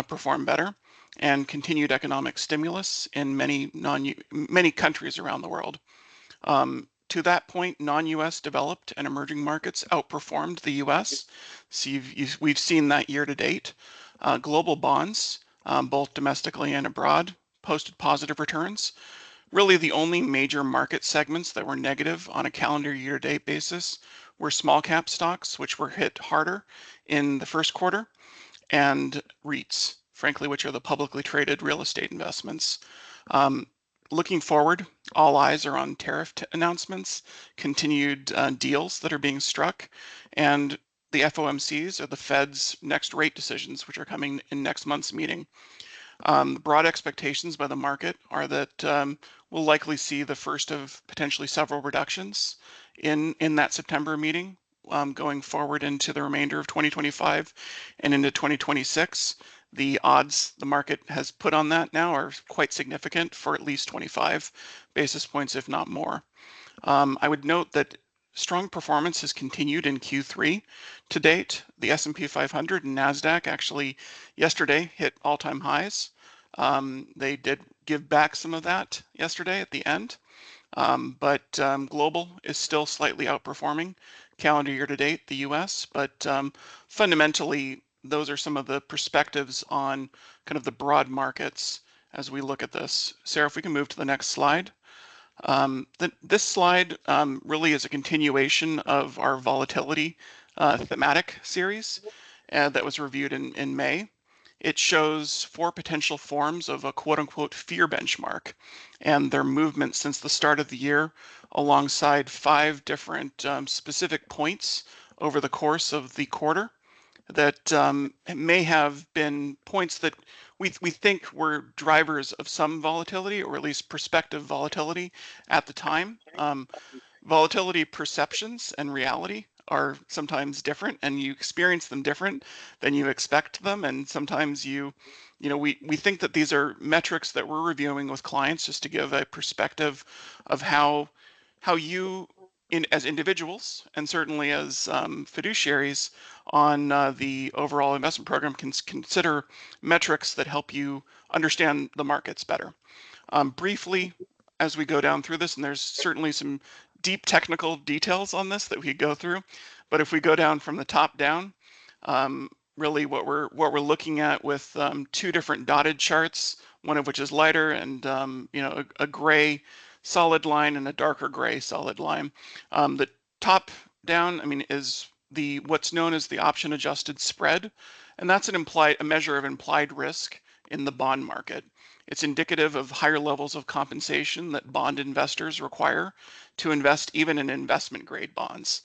perform better, and continued economic stimulus in many countries around the world. To that point, non-U.S. developed and emerging markets outperformed the U.S. So we've seen that year to date. Global bonds, both domestically and abroad, posted positive returns. Really, the only major market segments that were negative on a calendar year-to-date basis were small cap stocks, which were hit harder in the first quarter, and REITs, frankly, which are the publicly traded real estate investments. Looking forward, all eyes are on tariff announcements, continued deals that are being struck, and the FOMC's or the Fed's next rate decisions, which are coming in next month's meeting. Broad expectations by the market are that we'll likely see the first of potentially several reductions in that September meeting going forward into the remainder of 2025 and into 2026. The odds the market has put on that now are quite significant for at least 25 basis points, if not more. I would note that strong performance has continued in Q3 to date. The S&P 500 and NASDAQ actually yesterday hit all-time highs. They did give back some of that yesterday at the end, but global is still slightly outperforming calendar year to date, the US, but fundamentally, those are some of the perspectives on kind of the broad markets as we look at this. Sarah, if we can move to the next slide. This slide really is a continuation of our volatility thematic series that was reviewed in May. It shows 4 potential forms of a quote-unquote fear benchmark and their movement since the start of the year alongside 5 different specific points over the course of the quarter that may have been points that we think were drivers of some volatility, or at least prospective volatility at the time. Volatility perceptions and reality are sometimes different, and you experience them different than you expect them. And sometimes we think that these are metrics that we're reviewing with clients just to give a perspective of how you as individuals and certainly as fiduciaries on the overall investment program can consider metrics that help you understand the markets better. Briefly, as we go down through this, and there's certainly some deep technical details on this that we could go through, but if we go down from the top down, really what we're looking at with 2 different dotted charts, one of which is lighter and a gray solid line and a darker gray solid line. The top down, is what's known as the option adjusted spread, and that's a measure of implied risk in the bond market. It's indicative of higher levels of compensation that bond investors require to invest even in investment grade bonds.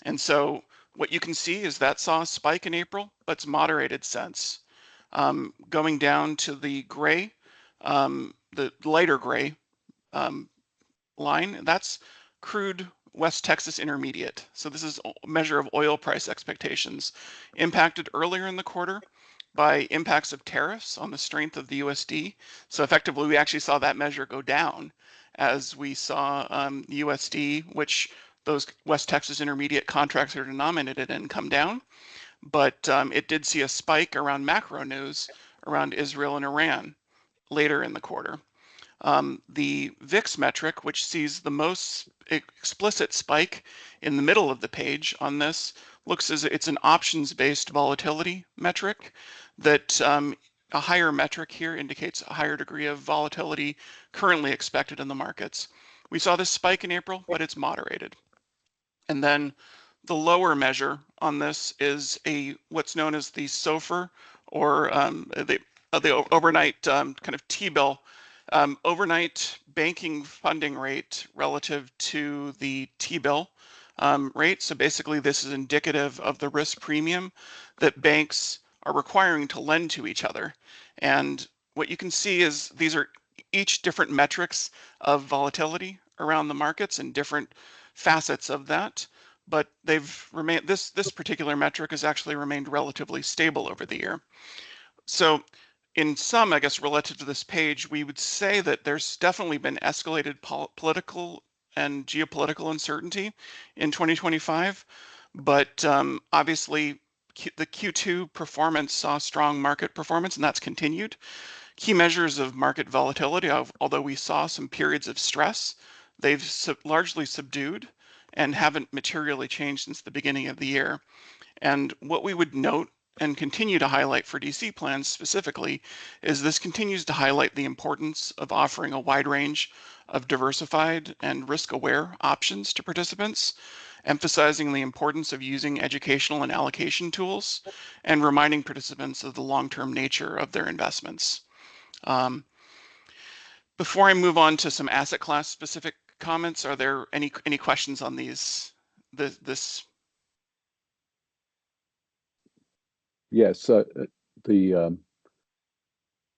And so what you can see is that saw a spike in April, but it's moderated since. Going down to the gray, the lighter gray line, that's crude West Texas Intermediate. So this is a measure of oil price expectations impacted earlier in the quarter by impacts of tariffs on the strength of the USD. So effectively, we actually saw that measure go down as we saw USD, which those West Texas Intermediate contracts are denominated in, come down. But it did see a spike around macro news around Israel and Iran later in the quarter. The VIX metric, which sees the most explicit spike in the middle of the page on this, looks as it's an options-based volatility metric that a higher metric here indicates a higher degree of volatility currently expected in the markets. We saw this spike in April, but it's moderated. And then the lower measure on this is what's known as the SOFR, or the overnight kind of T-bill, overnight banking funding rate relative to the T-bill rate. So basically, this is indicative of the risk premium that banks are requiring to lend to each other. And what you can see is these are each different metrics of volatility around the markets and different facets of that. But they've remained, this particular metric has actually remained relatively stable over the year. So in sum, I guess, relative to this page, we would say that there's definitely been escalated political and geopolitical uncertainty in 2025. But obviously, the Q2 performance saw strong market performance, and that's continued. Key measures of market volatility, although we saw some periods of stress, they've largely subdued and haven't materially changed since the beginning of the year. And what we would note and continue to highlight for DC plans specifically is this continues to highlight the importance of offering a wide range of diversified and risk-aware options to participants, emphasizing the importance of using educational and allocation tools, and reminding participants of the long-term nature of their investments. Before I move on to some asset class specific comments, are there any questions on this? Yes, the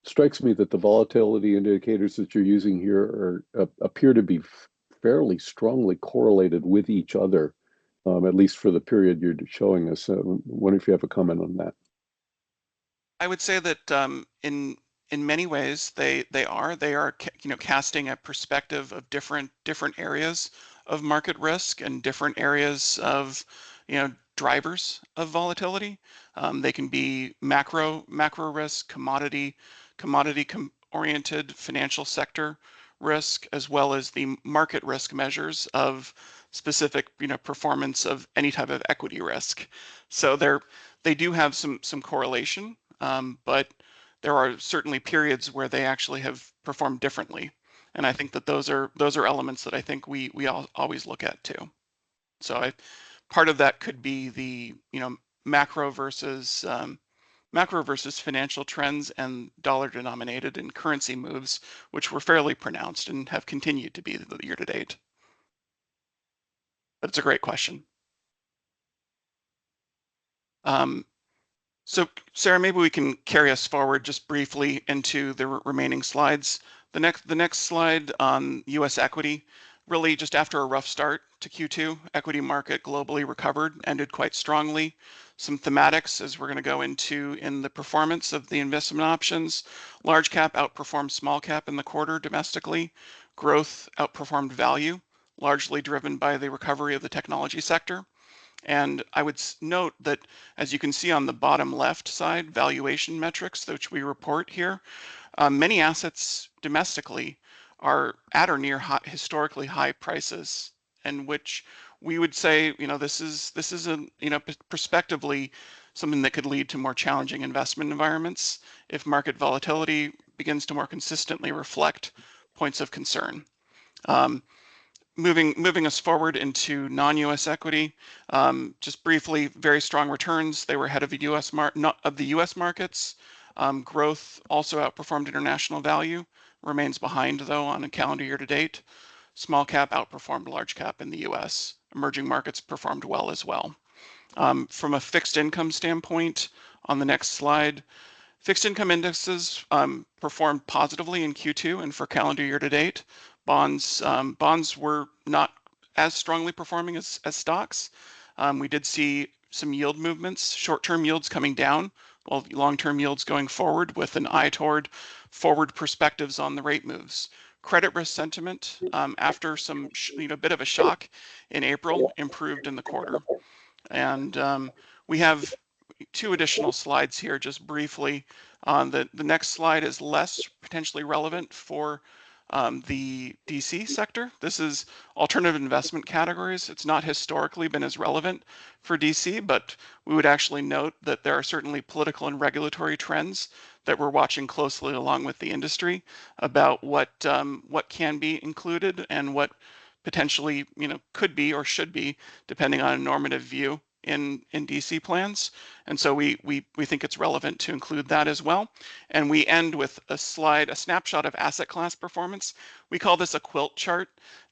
strikes me that the volatility indicators that you're using here appear to be fairly strongly correlated with each other, at least for the period you're showing us. I wonder if you have a comment on that. I would say that in many ways they are casting a perspective of different areas of market risk and different areas of drivers of volatility. They can be macro risk, commodity oriented financial sector risk, as well as the market risk measures of specific performance of any type of equity risk. So they do have some correlation. But there are certainly periods where they actually have performed differently, and I think that those are elements that I think we always look at too. So part of that could be the macro versus financial trends and dollar denominated and currency moves, which were fairly pronounced and have continued to be the year to date. But it's a great question. So Sarah, maybe we can carry us forward just briefly into the remaining slides. The next slide on U.S. equity, really just after a rough start to Q2, equity market globally recovered, ended quite strongly. Some thematics as we're going to go into in the performance of the investment options. Large cap outperformed small cap in the quarter domestically. Growth outperformed value, largely driven by the recovery of the technology sector. And I would note that, as you can see on the bottom left side, valuation metrics, which we report here, many assets domestically are at or near historically high prices, and which we would say, this is a, prospectively something that could lead to more challenging investment environments if market volatility begins to more consistently reflect points of concern. Moving us forward into non-U.S. equity, just briefly, very strong returns. They were ahead of the U.S. markets. Growth also outperformed international value. Remains behind though on a calendar year to date. Small cap outperformed large cap in the U.S. Emerging markets performed well as well. From a fixed income standpoint, on the next slide, fixed income indexes performed positively in Q2 and for calendar year to date. Bonds were not as strongly performing as stocks. We did see some yield movements, short-term yields coming down, while long-term yields going forward with an eye toward forward perspectives on the rate moves. Credit risk sentiment after some bit of a shock in April improved in the quarter. And we have two additional slides here just briefly. The next slide is less potentially relevant for the DC sector. This is alternative investment categories. It's not historically been as relevant for DC, but we would actually note that there are certainly political and regulatory trends that we're watching closely along with the industry about what can be included and what potentially could be or should be, depending on a normative view in DC plans. And so we think it's relevant to include that as well. And we end with a snapshot of asset class performance. We call this a quilt chart,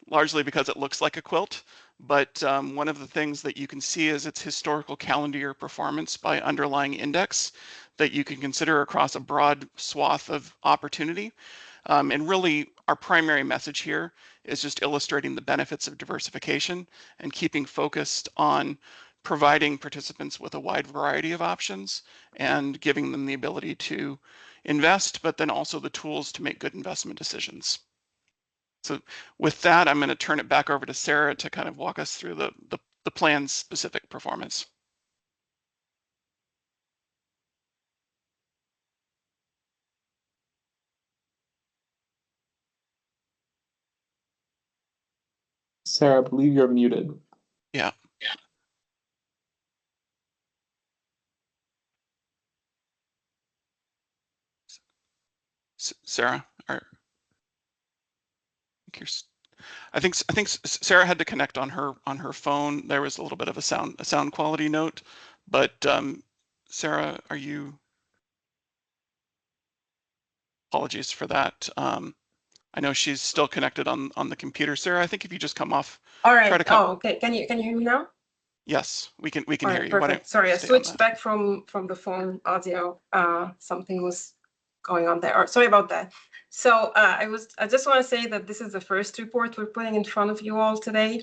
largely because it looks like a quilt. But one of the things that you can see is its historical calendar year performance by underlying index that you can consider across a broad swath of opportunity. And really, our primary message here is just illustrating the benefits of diversification and keeping focused on providing participants with a wide variety of options and giving them the ability to invest, but then also the tools to make good investment decisions. So with that, I'm going to turn it back over to Sarah to kind of walk us through the plan's specific performance. Sarah, I believe you're muted. Yeah. Sarah, I think Sarah had to connect on her phone. There was a little bit of a sound quality note, but Sarah, are you? Apologies for that. I know she's still connected on the computer. Sarah, I think if you just come off. All right. Okay. Can you hear me now? Yes, we can hear you. Perfect. Sorry, I switched back from the phone audio. Something was going on there. Or, sorry about that. So I just want to say that this is the first report we're putting in front of you all today.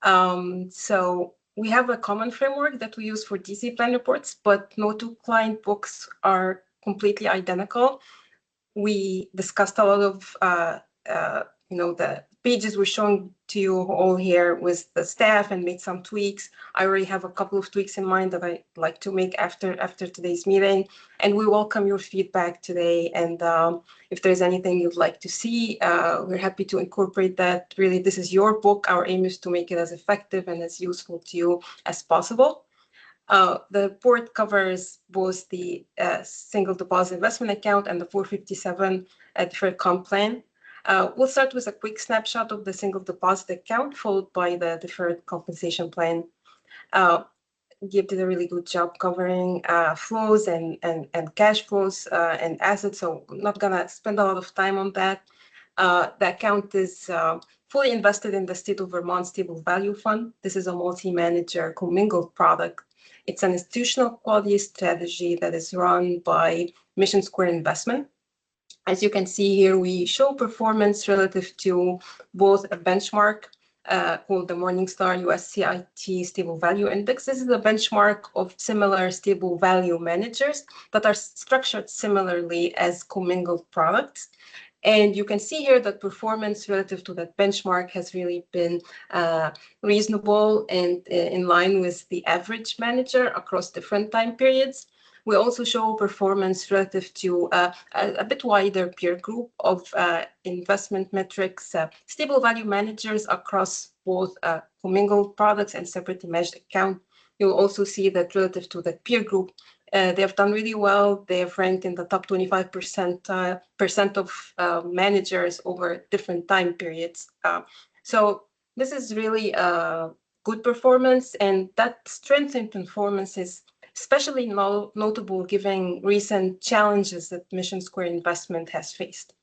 So we have a common framework that we use for DC plan reports, but no two client books are completely identical. We discussed a lot of, the pages we're showing to you all here with the staff and made some tweaks. I already have a couple of tweaks in mind that I'd like to make after today's meeting. And we welcome your feedback today. And if there's anything you'd like to see, we're happy to incorporate that. Really, this is your book. Our aim is to make it as effective and as useful to you as possible. The report covers both the single deposit investment account and the 457 deferred comp plan. We'll start with a quick snapshot of the single deposit account, followed by the deferred compensation plan. Gib did a really good job covering flows and cash flows and assets, so I'm not gonna spend a lot of time on that. The account is fully invested in the State of Vermont Stable Value Fund. This is a multi-manager commingled product. It's an institutional quality strategy that is run by Mission Square Investment. As you can see here, we show performance relative to both a benchmark called the Morningstar US CIT Stable Value Index. This is a benchmark of similar stable value managers that are structured similarly as commingled products. And you can see here that performance relative to that benchmark has really been reasonable and in line with the average manager across different time periods. We also show performance relative to a bit wider peer group of investment metrics, stable value managers across both commingled products and separately managed account. You'll also see that relative to the peer group, they have done really well. They have ranked in the top 25% of managers over different time periods. So this is really a good performance, and that strength in performance is especially notable given recent challenges that Mission Square Investment has faced.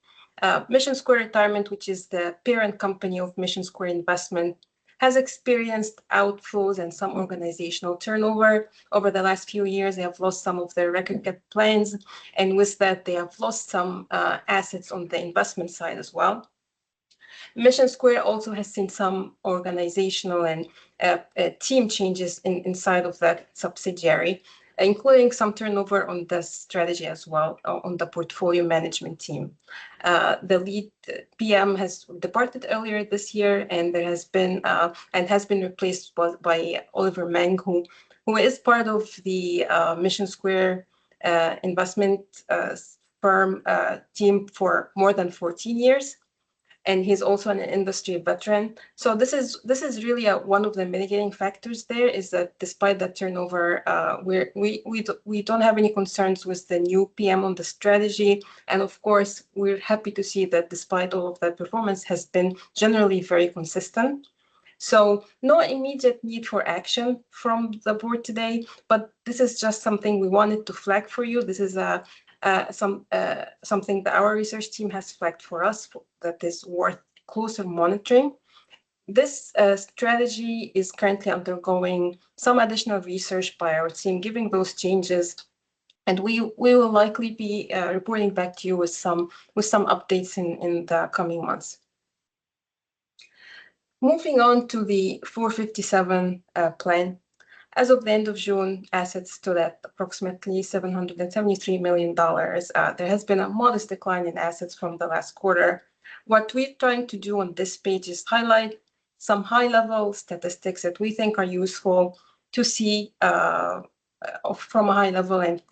Mission Square Retirement, which is the parent company of Mission Square Investment, has experienced outflows and some organizational turnover. Over the last few years, they have lost some of their record-kept plans, and with that, they have lost some assets on the investment side as well. Mission Square also has seen some organizational and team changes inside of that subsidiary, including some turnover on the strategy as well, on the portfolio management team. The lead PM has departed earlier this year, and there has been replaced by Oliver Meng, who is part of the Mission Square investment firm team for more than 14 years. And he's also an industry veteran. So this is really one of the mitigating factors there, is that despite that turnover, we don't have any concerns with the new PM on the strategy. And of course, we're happy to see that despite all of that, performance has been generally very consistent. So no immediate need for action from the board today, but this is just something we wanted to flag for you. This is something that our research team has flagged for us that is worth closer monitoring. This strategy is currently undergoing some additional research by our team, giving those changes, and we will likely be reporting back to you with some updates in the coming months. Moving on to the 457 plan. As of the end of June, assets stood at approximately $773 million. There has been a modest decline in assets from the last quarter. What we're trying to do on this page is highlight some high-level statistics that we think are useful to see from a high level and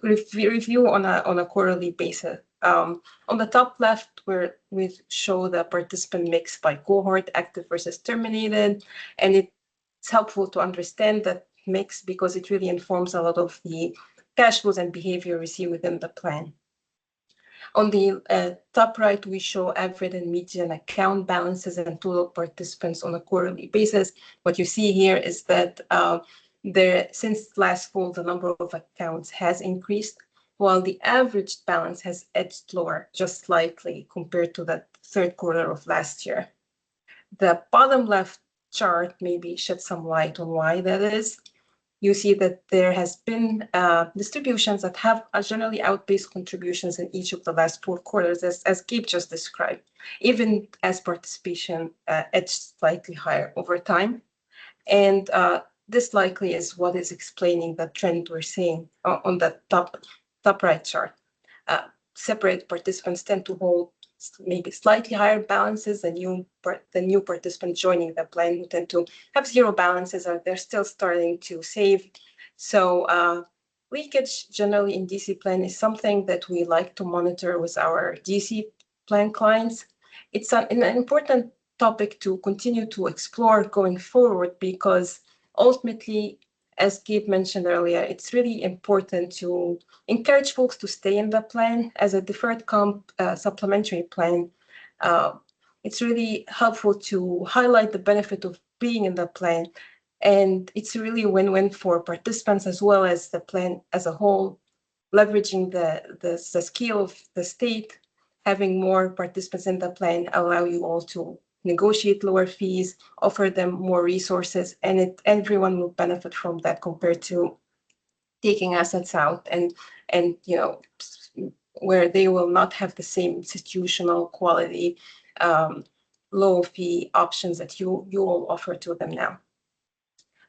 review on a quarterly basis. On the top left, where we show the participant mix by cohort, active versus terminated, and it's helpful to understand that mix because it really informs a lot of the cash flows and behavior we see within the plan. On the top right, we show average and median account balances and total participants on a quarterly basis. What you see here is that since last fall, the number of accounts has increased, while the average balance has edged lower just slightly compared to the third quarter of last year. The bottom left chart maybe shed some light on why that is. you see that there has been distributions that have generally outpaced contributions in each of the last 4 quarters, as Gabe just described, even as participation edged slightly higher over time. And this likely is what is explaining the trend we're seeing on the top right chart. Separate participants tend to hold maybe slightly higher balances than new participants joining the plan who tend to have 0 balances, or they're still starting to save. So leakage generally in DC plan is something that we like to monitor with our DC plan clients. It's an important topic to continue to explore going forward, because ultimately, as Gabe mentioned earlier, it's really important to encourage folks to stay in the plan as a deferred comp supplementary plan. It's really helpful to highlight the benefit of being in the plan, and it's really a win-win for participants as well as the plan as a whole, leveraging the scale of the state. Having more participants in the plan allow you all to negotiate lower fees, offer them more resources, and everyone will benefit from that compared to taking assets out and where they will not have the same institutional quality low fee options that you all offer to them now.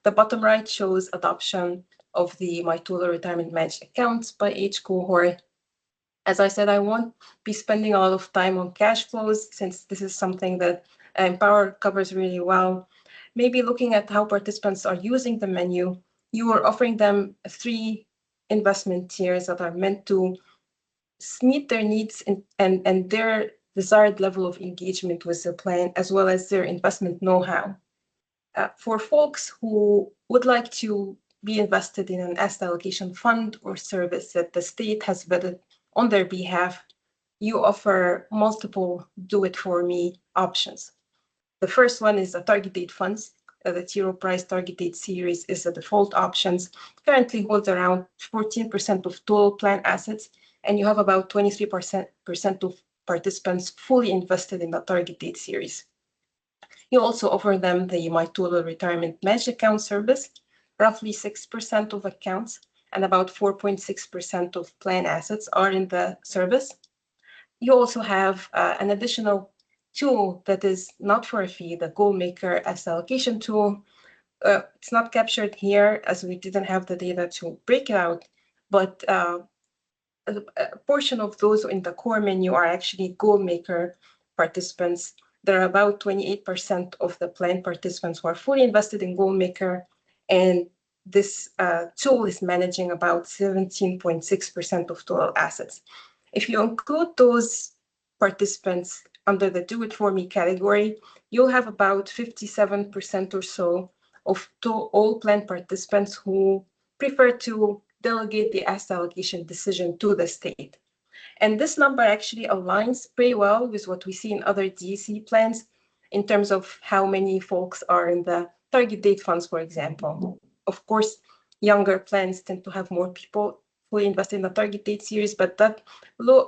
The bottom right shows adoption of the MyTooler retirement managed accounts by age cohort. As I said, I won't be spending a lot of time on cash flows, since this is something that Empower covers really well. Maybe looking at how participants are using the menu, you are offering them 3 investment tiers that are meant to meet their needs and their desired level of engagement with the plan, as well as their investment know-how. For folks who would like to be invested in an asset allocation fund or service that the state has vetted on their behalf, you offer multiple do-it-for-me options. The first one is the target date funds. The T. Rowe Price target date series is the default options. Currently holds around 14% of total plan assets, and you have about 23% of participants fully invested in the target date series. You also offer them the MyTooler retirement managed account service. Roughly 6% of accounts and about 4.6% of plan assets are in the service. You also have an additional tool that is not for a fee, the GoalMaker asset allocation tool. It's not captured here as we didn't have the data to break it out, but a portion of those in the core menu are actually GoalMaker participants. There are about 28% of the plan participants who are fully invested in GoalMaker, and this tool is managing about 17.6% of total assets. If you include those participants under the do-it-for-me category, you'll have about 57% or so of all plan participants who prefer to delegate the asset allocation decision to the state. And this number actually aligns pretty well with what we see in other DC plans in terms of how many folks are in the target date funds, for example. Of course, younger plans tend to have more people fully invested in the target date series, but that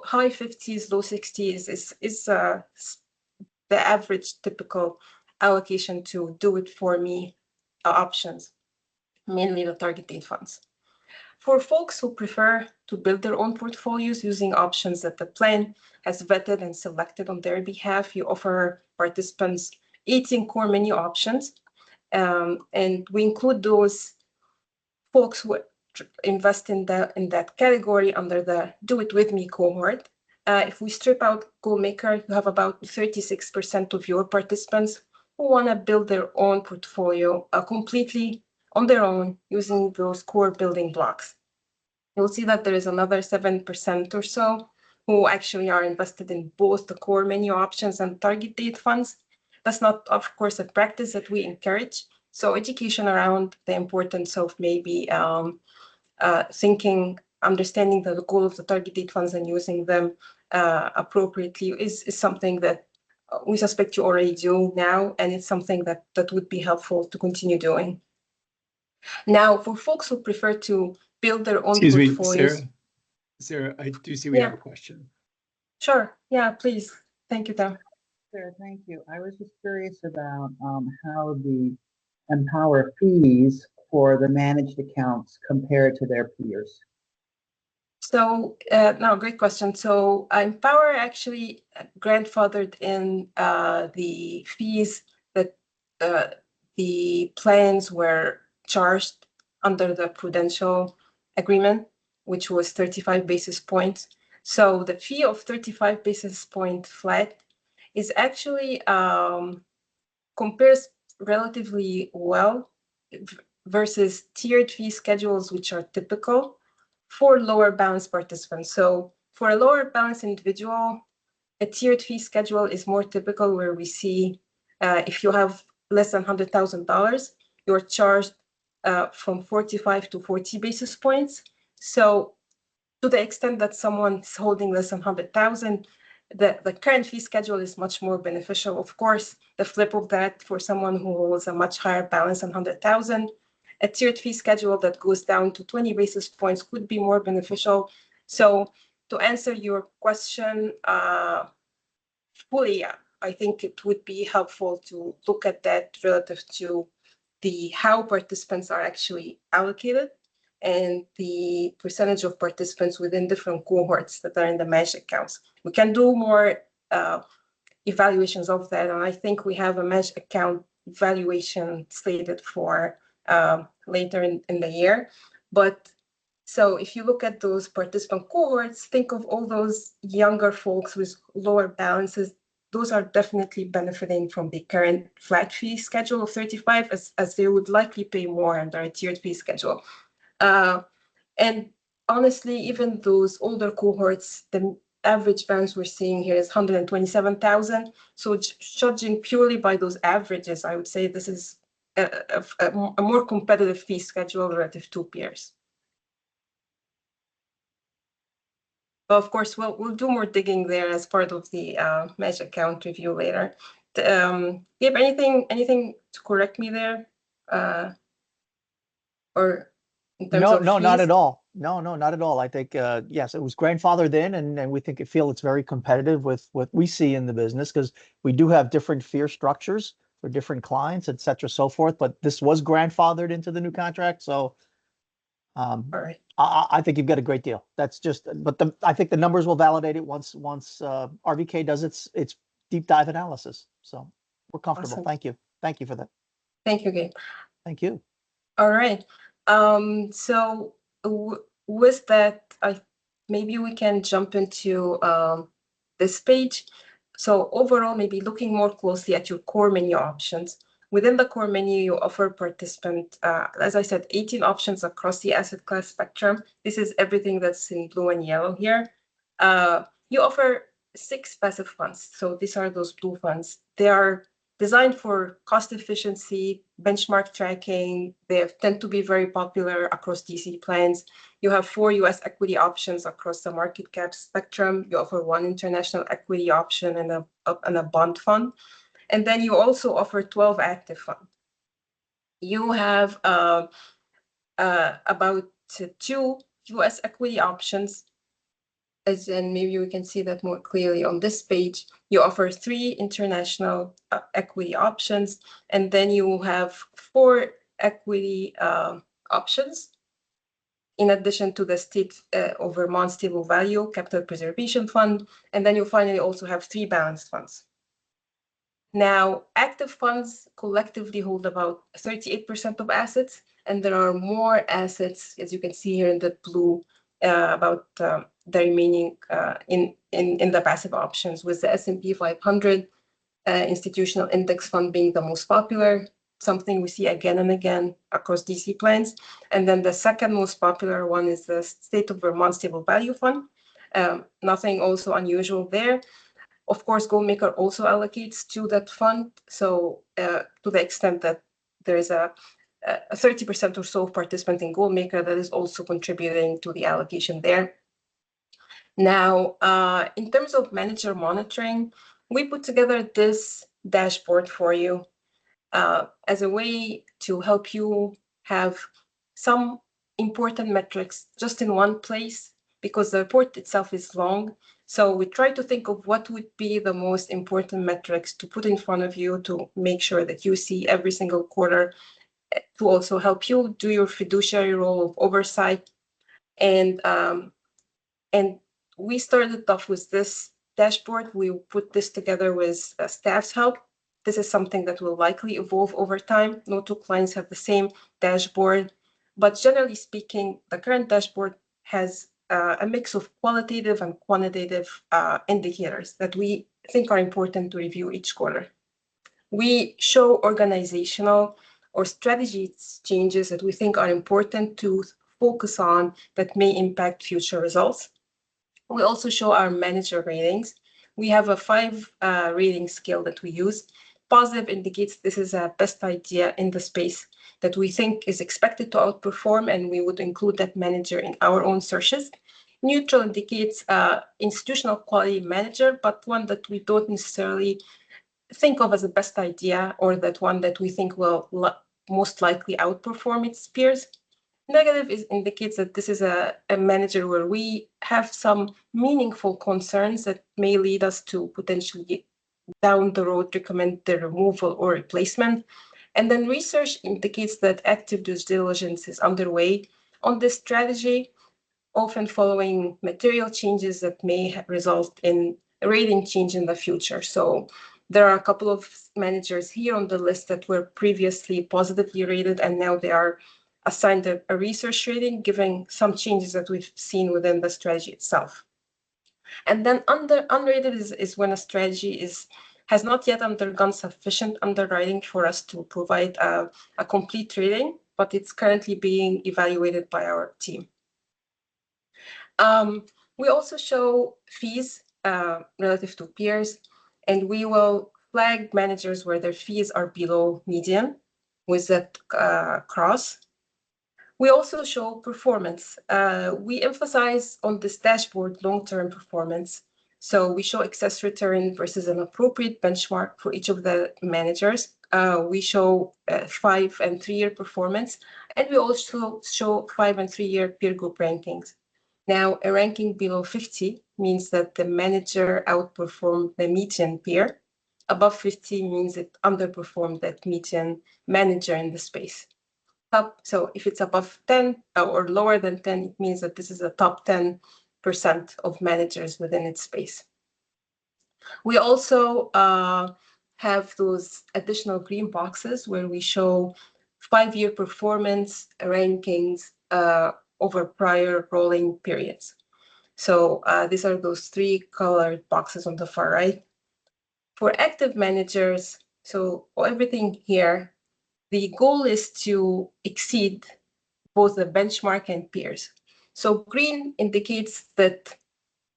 high 50s, low 60s is the average typical allocation to do-it-for-me options, mainly the target date funds. For folks who prefer to build their own portfolios using options that the plan has vetted and selected on their behalf, you offer participants 18 core menu options. And we include those folks who invest in that category under the Do It With Me cohort. If we strip out GoalMaker, you have about 36% of your participants who want to build their own portfolio completely on their own using those core building blocks. You'll see that there is another 7% or so who actually are invested in both the core menu options and target date funds. That's not, of course, a practice that we encourage. So education around the importance of maybe understanding the goal of the target date funds and using them appropriately is something that we suspect you already do now, and it's something that would be helpful to continue doing. Now, for folks who prefer to build their own portfolios. Sarah, I do see we have a question. Sure. Yeah, please. Thank you, Tom. Sure, thank you. I was just curious about how the Empower fees for the managed accounts compared to their peers? So, no, great question. So, Empower actually grandfathered in the fees that the plans were charged under the Prudential agreement, which was 35 basis points. So, the fee of 35 basis point flat is actually compares relatively well versus tiered fee schedules, which are typical for lower balance participants. So for a lower balance individual, a tiered fee schedule is more typical, where we see if you have less than $100,000, you're charged from 45 to 40 basis points. So to the extent that someone's holding less than 100,000, the current fee schedule is much more beneficial. Of course, the flip of that, for someone who holds a much higher balance than 100,000, a tiered fee schedule that goes down to 20 basis points could be more beneficial. So to answer your question fully, I think it would be helpful to look at that relative to how participants are actually allocated and the percentage of participants within different cohorts that are in the managed accounts. We can do more evaluations of that, and I think we have a managed account evaluation slated for later in the year. But so if you look at those participant cohorts, think of all those younger folks with lower balances. Those are definitely benefiting from the current flat fee schedule of 35, as they would likely pay more under a tiered fee schedule. And honestly, even those older cohorts, the average balance we're seeing here is 127,000. So judging purely by those averages, I would say this is a more competitive fee schedule relative to peers. But of course, we'll do more digging there as part of the managed account review later. Gabe, anything to correct me there? Or in terms of No, not fees? at all. No, not at all. I think, yes, it was grandfathered in, and we feel it's very competitive with what we see in the business, because we do have different fee structures for different clients, et cetera, so forth. But this was grandfathered into the new contract. So All right. I think you've got a great deal. That's just, but I think the numbers will validate it once RVK does its deep dive analysis. So we're comfortable. Awesome. Thank you for that. Thank you, Gabe. Thank you. All right. So with that, maybe we can jump into this page. So overall, maybe looking more closely at your core menu options. Within the core menu, you offer participant, as I said, 18 options across the asset class spectrum. This is everything that's in blue and yellow here. You offer 6 passive funds. So these are those blue funds. They are designed for cost efficiency, benchmark tracking. They tend to be very popular across DC plans. You have 4 US equity options across the market cap spectrum. You offer 1 international equity option and a bond fund. And then you also offer 12 active funds. You have about 2 US equity options. As in, maybe we can see that more clearly on this page. You offer 3 international equity options, and then you have 4 equity options, in addition to the State of Vermont Stable Value Capital Preservation Fund, and then you finally also have 3 balanced funds. Now, active funds collectively hold about 38% of assets, and there are more assets, as you can see here in the blue, about the remaining in the passive options, with the S&P 500 institutional index fund being the most popular, something we see again and again across DC plans. And then the second most popular one is the State of Vermont Stable Value Fund. Nothing also unusual there. Of course, GoalMaker also allocates to that fund. So to the extent that there is a 30% or so of participants in GoalMaker, that is also contributing to the allocation there. Now, in terms of manager monitoring, we put together this dashboard for you as a way to help you have some important metrics just in one place, because the report itself is long. So we try to think of what would be the most important metrics to put in front of you to make sure that you see every single quarter to also help you do your fiduciary role of oversight. And we started off with this dashboard. We put this together with staff's help. This is something that will likely evolve over time. No two clients have the same dashboard, but generally speaking, the current dashboard has a mix of qualitative and quantitative indicators that we think are important to review each quarter. We show organizational or strategy changes that we think are important to focus on that may impact future results. We also show our manager ratings. We have a 5 rating scale that we use. Positive indicates this is a best idea in the space that we think is expected to outperform, and we would include that manager in our own searches. Neutral indicates institutional quality manager, but one that we don't necessarily think of as the best idea, or that one that we think will most likely outperform its peers. Negative indicates that this is a manager where we have some meaningful concerns that may lead us to potentially down the road recommend the removal or replacement. And then research indicates that active due diligence is underway on this strategy, often following material changes that may result in a rating change in the future. So there are a couple of managers here on the list that were previously positively rated, and now they are assigned a research rating, given some changes that we've seen within the strategy itself. And then unrated is when a strategy has not yet undergone sufficient underwriting for us to provide a complete rating, but it's currently being evaluated by our team. We also show fees relative to peers, and we will flag managers where their fees are below median with that cross. We also show performance. We emphasize on this dashboard long-term performance. So we show excess return versus an appropriate benchmark for each of the managers. We show 5 and 3 year performance, and we also show 5 and 3 year peer group rankings. Now, a ranking below 50 means that the manager outperformed the median peer. Above 50 means it underperformed that median manager in the space. So if it's above 10 or lower than 10, it means that this is a top 10% of managers within its space. We also have those additional green boxes where we show 5-year performance rankings over prior rolling periods. So these are those 3 colored boxes on the far right. For active managers, so everything here, the goal is to exceed both the benchmark and peers. So green indicates that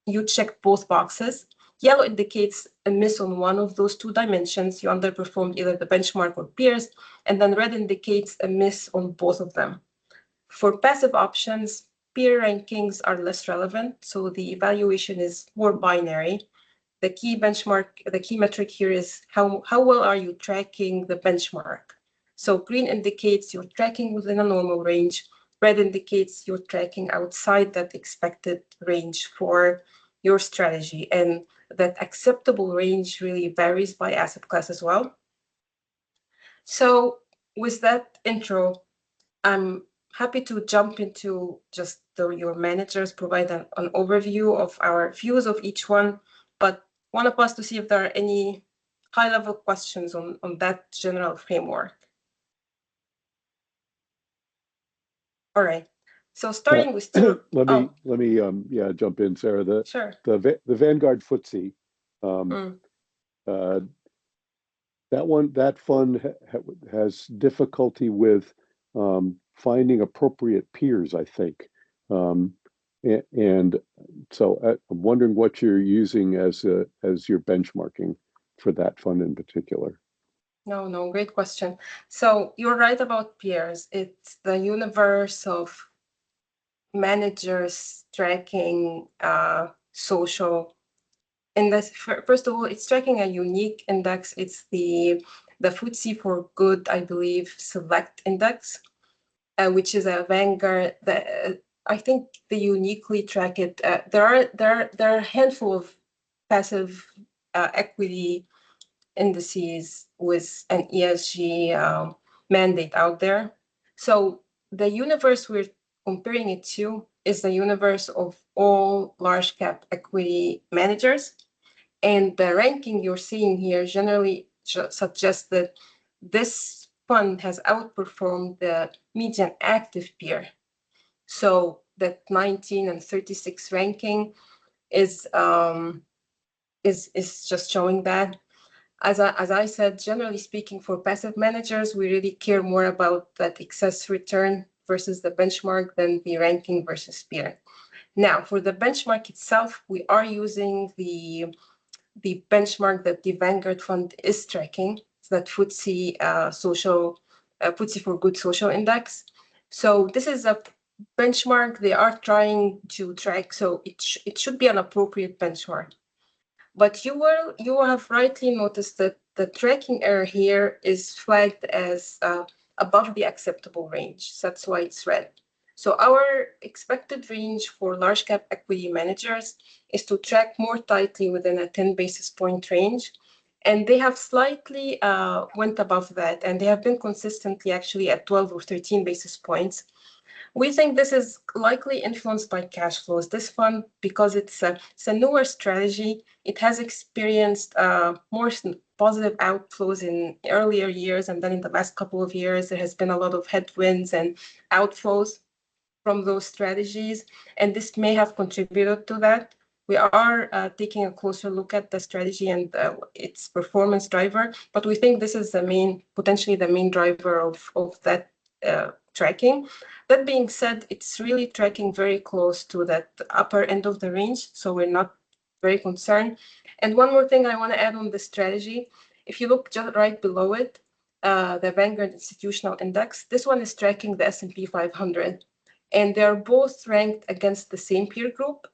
you check both boxes. Yellow indicates a miss on one of those 2 dimensions. You underperformed either the benchmark or peers. And then red indicates a miss on both of them. For passive options, peer rankings are less relevant. So the evaluation is more binary. The key metric here is how well are you tracking the benchmark? So green indicates you're tracking within a normal range. Red indicates you're tracking outside that expected range for your strategy. And that acceptable range really varies by asset class as well. So with that intro, I'm happy to jump into just your managers, provide an overview of our views of each one, but want to pause to see if there are any high-level questions on that general framework. All right. So starting with let me jump in, Sarah. Sure. The Vanguard FTSE, that fund has difficulty with finding appropriate peers, I think. And so I'm wondering what you're using as your benchmarking for that fund in particular. No, great question. So you're right about peers. It's the universe of managers tracking social index. First of all, it's tracking a unique index. It's the FTSE for Good, I believe, Select Index, which is a Vanguard. I think they uniquely track it. There are a handful of passive equity indices with an ESG mandate out there. So the universe we're comparing it to is the universe of all large cap equity managers. And the ranking you're seeing here generally suggests that this fund has outperformed the median active peer. So that 19 and 36 ranking is just showing that. As I said, generally speaking, for passive managers, we really care more about that excess return versus the benchmark than the ranking versus peer. Now, for the benchmark itself, we are using the benchmark that the Vanguard Fund is tracking, that FTSE FTSE for Good Social Index. So this is a benchmark they are trying to track, so it should be an appropriate benchmark. But you will have rightly noticed that the tracking error here is flagged as above the acceptable range. So that's why it's red. So our expected range for large cap equity managers is to track more tightly within a 10 basis point range. And they have slightly went above that, and they have been consistently actually at 12 or 13 basis points. We think this is likely influenced by cash flows. This fund, because it's a newer strategy, it has experienced more positive outflows in earlier years, and then in the last couple of years, there has been a lot of headwinds and outflows from those strategies, and this may have contributed to that. We are taking a closer look at the strategy and its performance driver, but we think this is potentially the main driver of that tracking. That being said, it's really tracking very close to that upper end of the range, so we're not very concerned. And one more thing I want to add on the strategy, if you look just right below it, the Vanguard Institutional Index, this one is tracking the S&P 500, and they're both ranked against the same peer group.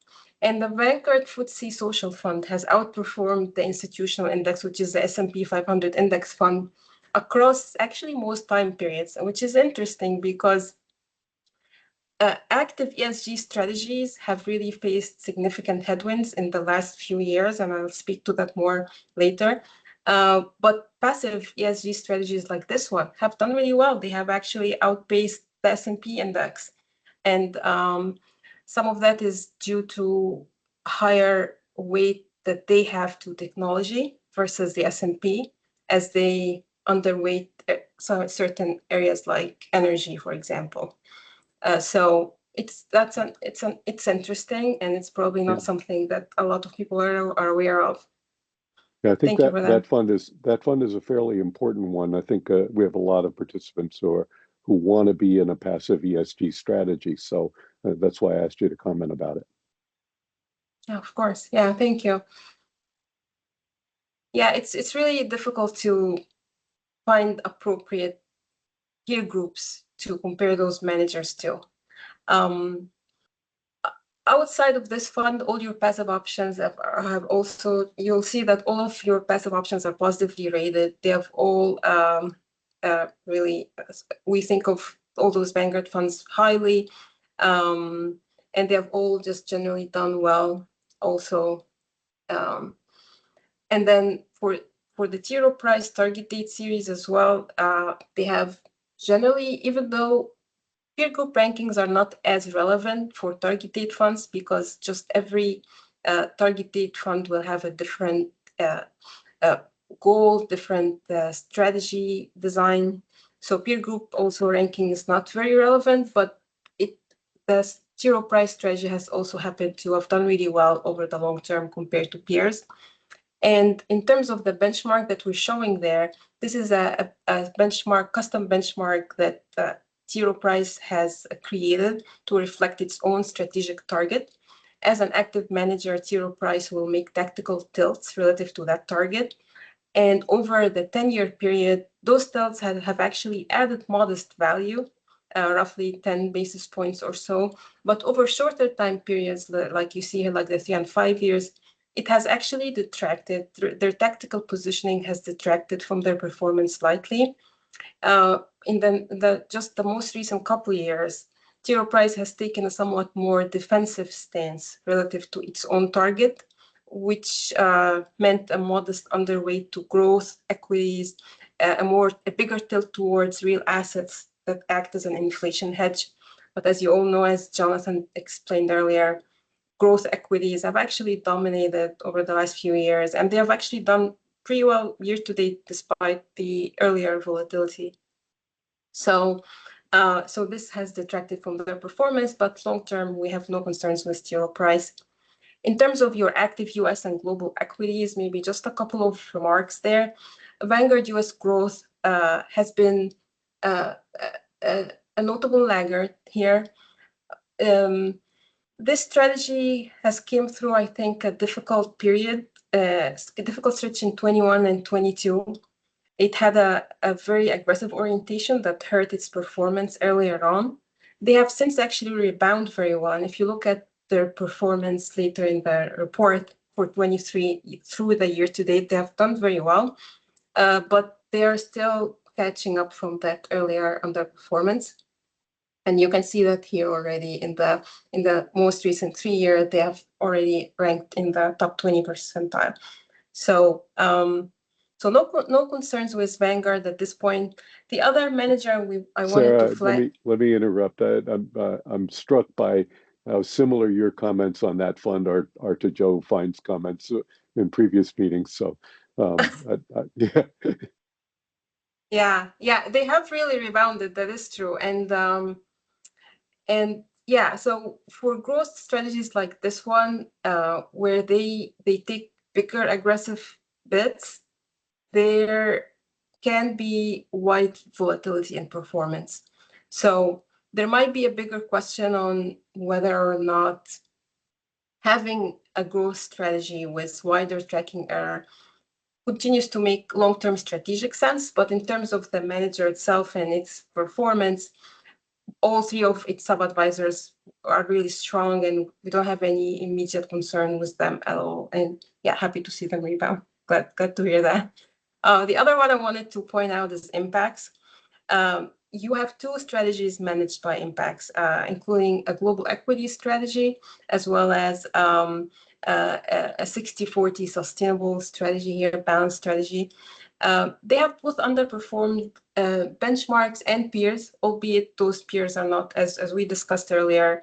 And the Vanguard FTSE Social Fund has outperformed the institutional index, which is the S&P 500 index fund, across actually most time periods, which is interesting because active ESG strategies have really faced significant headwinds in the last few years, and I'll speak to that more later. But passive ESG strategies like this one have done really well. They have actually outpaced the S&P index. And some of that is due to higher weight that they have to technology versus the S&P, as they underweight certain areas like energy, for example. So it's interesting, and it's probably not something that a lot of people are aware of. Yeah, I think that fund is a fairly important one. I think we have a lot of participants who want to be in a passive ESG strategy. So that's why I asked you to comment about it. Yeah, of course. Yeah, thank you. Yeah, it's really difficult to find appropriate peer groups to compare those managers to. Outside of this fund, all your passive options have also, you'll see that all of your passive options are positively rated. They have all really, we think of all those Vanguard funds highly, and they have all just generally done well also. And then for the T. Rowe Price target date series as well, they have generally, even though peer group rankings are not as relevant for target date funds, because just every target date fund will have a different goal, different strategy design. So peer group also ranking is not very relevant, but the T. Rowe Price strategy has also happened to have done really well over the long term compared to peers. And in terms of the benchmark that we're showing there, this is a benchmark, custom benchmark that T. Rowe Price has created to reflect its own strategic target. As an active manager, T. Rowe Price will make tactical tilts relative to that target. And over the 10-year period, those tilts have actually added modest value, roughly 10 basis points or so. But over shorter time periods, like you see here, like the 3 and 5 years, it has actually detracted. Their tactical positioning has detracted from their performance slightly. In just the most recent couple of years, T. Rowe Price has taken a somewhat more defensive stance relative to its own target, which meant a modest underweight to growth equities a bigger tilt towards real assets that act as an inflation hedge. But as you all know, as Jonathan explained earlier, growth equities have actually dominated over the last few years, and they have actually done pretty well year to date despite the earlier volatility. So this has detracted from their performance, but long term, we have no concerns with T. Rowe Price. In terms of your active US and global equities, maybe just a couple of remarks there. Vanguard US Growth has been a notable laggard here. This strategy has came through, I think, a difficult period, a difficult stretch in 21 and 22. It had a very aggressive orientation that hurt its performance earlier on. They have since actually rebounded very well. And if you look at their performance later in the report for 23 through the year to date, they have done very well, but they are still catching up from that earlier underperformance. And you can see that here already in the most recent 3 year, they have already ranked in the top 20 percentile. So no concerns with Vanguard at this point. The other manager I wanted to flag. Let me interrupt. I'm struck by how similar your comments on that fund are to Joe Fine's comments in previous meetings. So yeah. Yeah, they have really rebounded. That is true, and yeah, so for growth strategies like this one, where they take bigger aggressive bets, there can be wide volatility in performance. So there might be a bigger question on whether or not having a growth strategy with wider tracking error continues to make long-term strategic sense, but in terms of the manager itself and its performance, all three of its sub-advisors are really strong, and we don't have any immediate concern with them at all. And yeah, happy to see them rebound. Glad to hear that. The other one I wanted to point out is impacts. You have two strategies managed by impacts, including a global equity strategy, as well as a 60-40 sustainable strategy here, balanced strategy. They have both underperformed benchmarks and peers, albeit those peers are not, as we discussed earlier,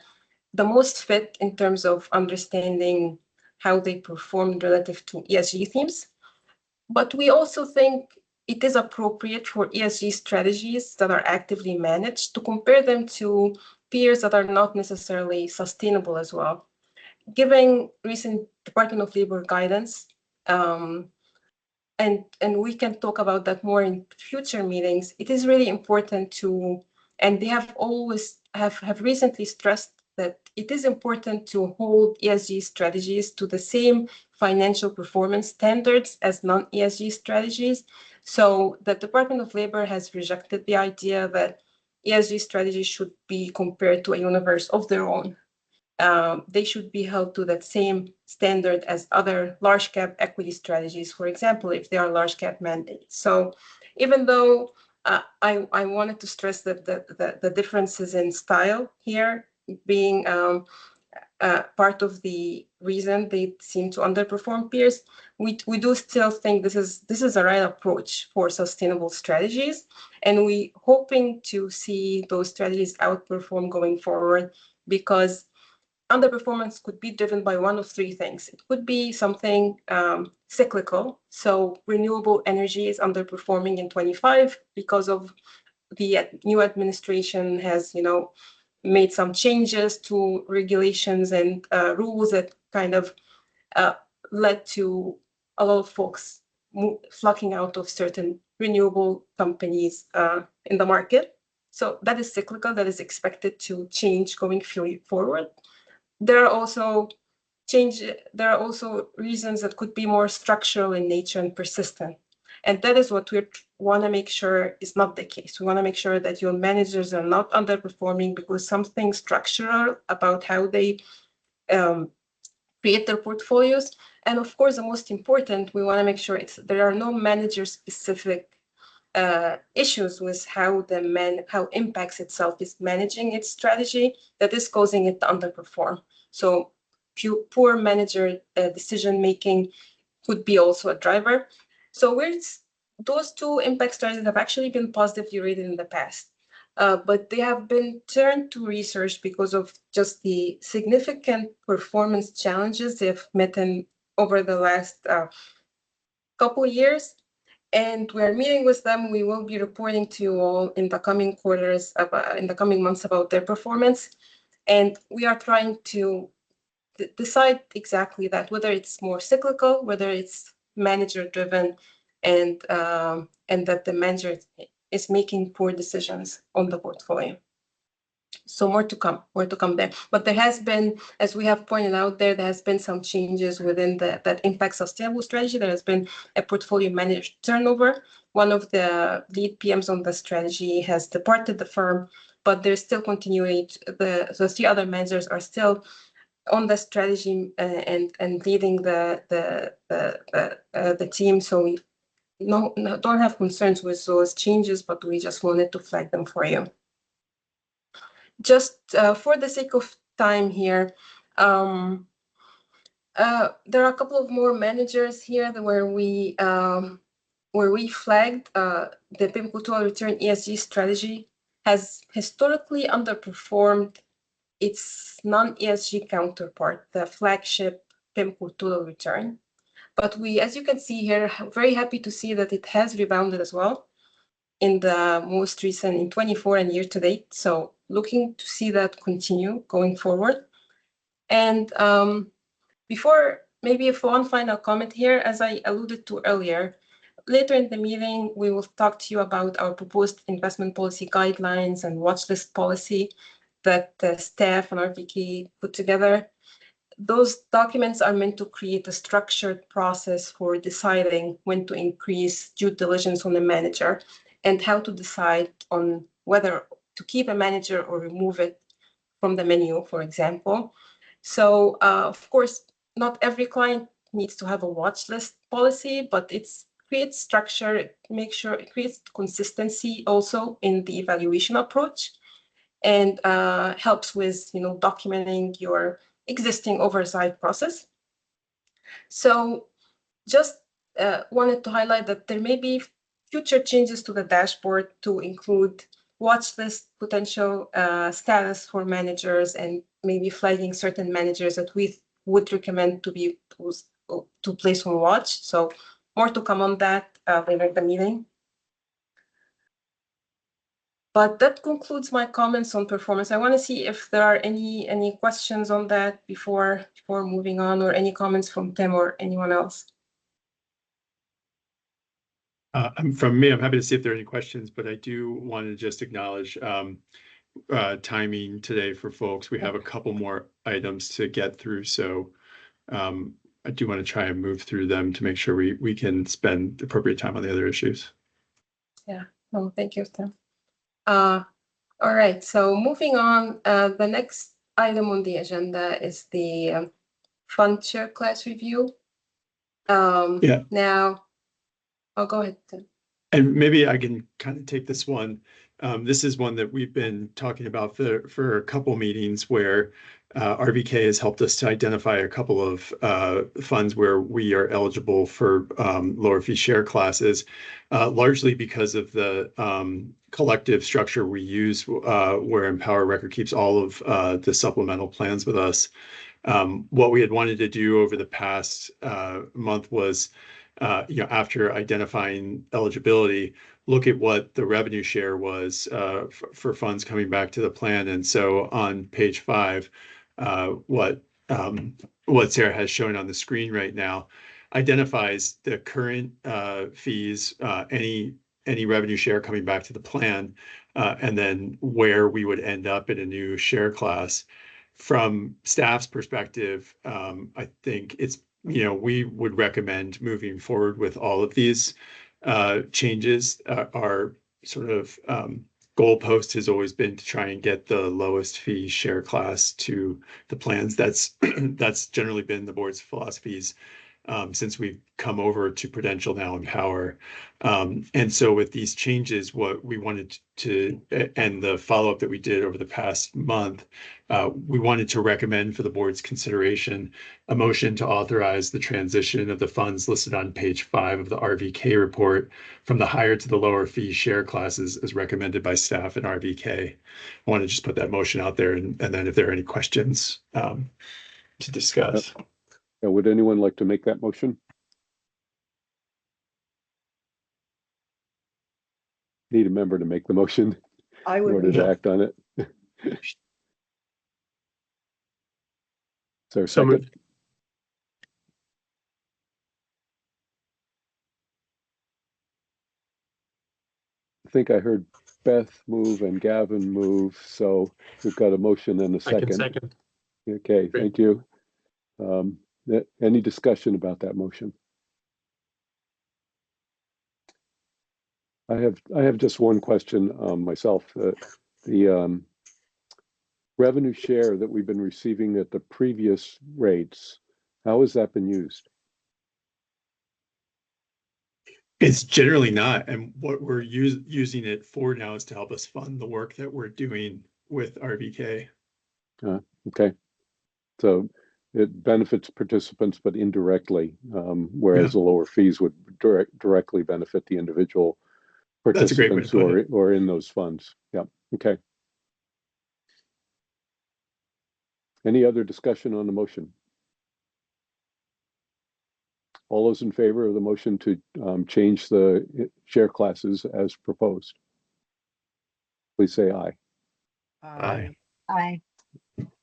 the most fit in terms of understanding how they performed relative to ESG themes. But we also think it is appropriate for ESG strategies that are actively managed to compare them to peers that are not necessarily sustainable as well. Given recent Department of Labor guidance, and we can talk about that more in future meetings, it is really important to, and they have always have recently stressed that it is important to hold ESG strategies to the same financial performance standards as non-ESG strategies. So the Department of Labor has rejected the idea that ESG strategies should be compared to a universe of their own. They should be held to that same standard as other large cap equity strategies, for example, if they are large cap mandates. So even though I wanted to stress that the differences in style here being part of the reason they seem to underperform peers, we do still think this is a right approach for sustainable strategies, and we hoping to see those strategies outperform going forward, because underperformance could be driven by one of three things. It could be something cyclical, so renewable energy is underperforming in 25 because of the new administration has made some changes to regulations and rules that kind of led to a lot of folks flocking out of certain renewable companies in the market. So that is cyclical, that is expected to change going forward. There are also reasons that could be more structural in nature and persistent. And that is what we want to make sure is not the case. We want to make sure that your managers are not underperforming because something structural about how they create their portfolios. And of course, the most important, we want to make sure there are no manager-specific issues with how Impacts itself is managing its strategy that is causing it to underperform. So poor manager decision making could be also a driver. So we're those two impact strategies have actually been positively rated in the past, but they have been turned to research because of just the significant performance challenges they've met in over the last couple years. And we're meeting with them. We will be reporting to you all in the coming quarters, in the coming months about their performance. And we are trying to decide exactly that, whether it's more cyclical, whether it's manager driven, and that the manager is making poor decisions on the portfolio. So more to come there. But there has been, as we have pointed out there has been some changes within that impact sustainable strategy. There has been a portfolio manager turnover. One of the lead PMs on the strategy has departed the firm, but there's still continuing. The three other managers are still on the strategy and leading the team. So we don't have concerns with those changes, but we just wanted to flag them for you. Just for the sake of time here, there are a couple of more managers here where we flagged the PIMCO total return ESG strategy has historically underperformed its non-ESG counterpart, the flagship PIMCO total return. But we, as you can see here, very happy to see that it has rebounded as well in the most recent, in 24 and year to date. So looking to see that continue going forward. And before, maybe if one final comment here, as I alluded to earlier, later in the meeting, we will talk to you about our proposed investment policy guidelines and watch list policy that the staff and RVK put together. Those documents are meant to create a structured process for deciding when to increase due diligence on a manager and how to decide on whether to keep a manager or remove it from the menu, for example. So, of course, not every client needs to have a watch list policy, but it creates structure, it creates consistency also in the evaluation approach, and helps with documenting your existing oversight process. So just wanted to highlight that there may be future changes to the dashboard to include watch list potential status for managers, and maybe flagging certain managers that we would recommend to place on watch. So more to come on that later in the meeting. But that concludes my comments on performance. I want to see if there are any questions on that before moving on, or any comments from Tim or anyone else. From me, I'm happy to see if there are any questions, but I do want to just acknowledge timing today for folks. We have a couple more items to get through, so I do want to try and move through them to make sure we can spend appropriate time on the other issues. Yeah, no, thank you, Tim. All right, so moving on, the next item on the agenda is the fund share class review. Now, I'll go ahead, Tim. And maybe I can kind of take this one. This is one that we've been talking about for a couple meetings, where RVK has helped us to identify a couple of funds where we are eligible for lower fee share classes, largely because of the collective structure we use, where Empower Record keeps all of the supplemental plans with us. What we had wanted to do over the past month was, after identifying eligibility, look at what the revenue share was for funds coming back to the plan. And so on page 5, what Sarah has shown on the screen right now identifies the current fees, any revenue share coming back to the plan, and then where we would end up in a new share class. From staff's perspective, I think it's, we would recommend moving forward with all of these changes. Our sort of goalpost has always been to try and get the lowest fee share class to the plans. That's generally been the board's philosophies since we've come over to Prudential now Empower. And so with these changes, what we wanted to, and the follow-up that we did over the past month, we wanted to recommend for the board's consideration a motion to authorize the transition of the funds listed on page 5 of the RVK report from the higher to the lower fee share classes as recommended by staff and RVK. I want to just put that motion out there, and then if there are any questions to discuss. Would anyone like to make that motion? Need a member to make the motion I in would. order to act on it. Is there a So second? moved. I think I heard Beth move and Gavin move, so we've got a motion and a second. I can second. Okay, Great. thank you. Any discussion about that motion? I have just one question myself. The revenue share that we've been receiving at the previous rates, how has that been used? It's generally not, and what we're using it for now is to help us fund the work that we're doing with RVK. Okay, so it benefits participants, but indirectly, whereas the lower fees would directly benefit the individual participants who are in those funds. Yeah, okay. Any other discussion on the motion? All those in favor of the motion to change the share classes as proposed, please say aye. Aye. Aye.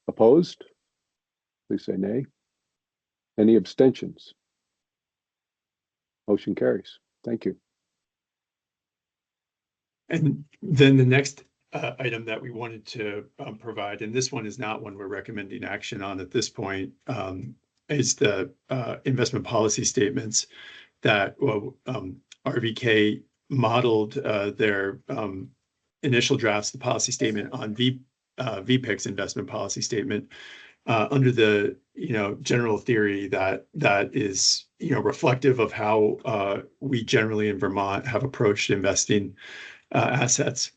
Opposed? Please say nay. Any abstentions? Motion carries. Thank you. And then the next item that we wanted to provide, and this one is not one we're recommending action on at this point, is the investment policy statements that RVK modeled their initial drafts, the policy statement on VPIC's investment policy statement under the general theory that is reflective of how we generally in Vermont have approached investing assets.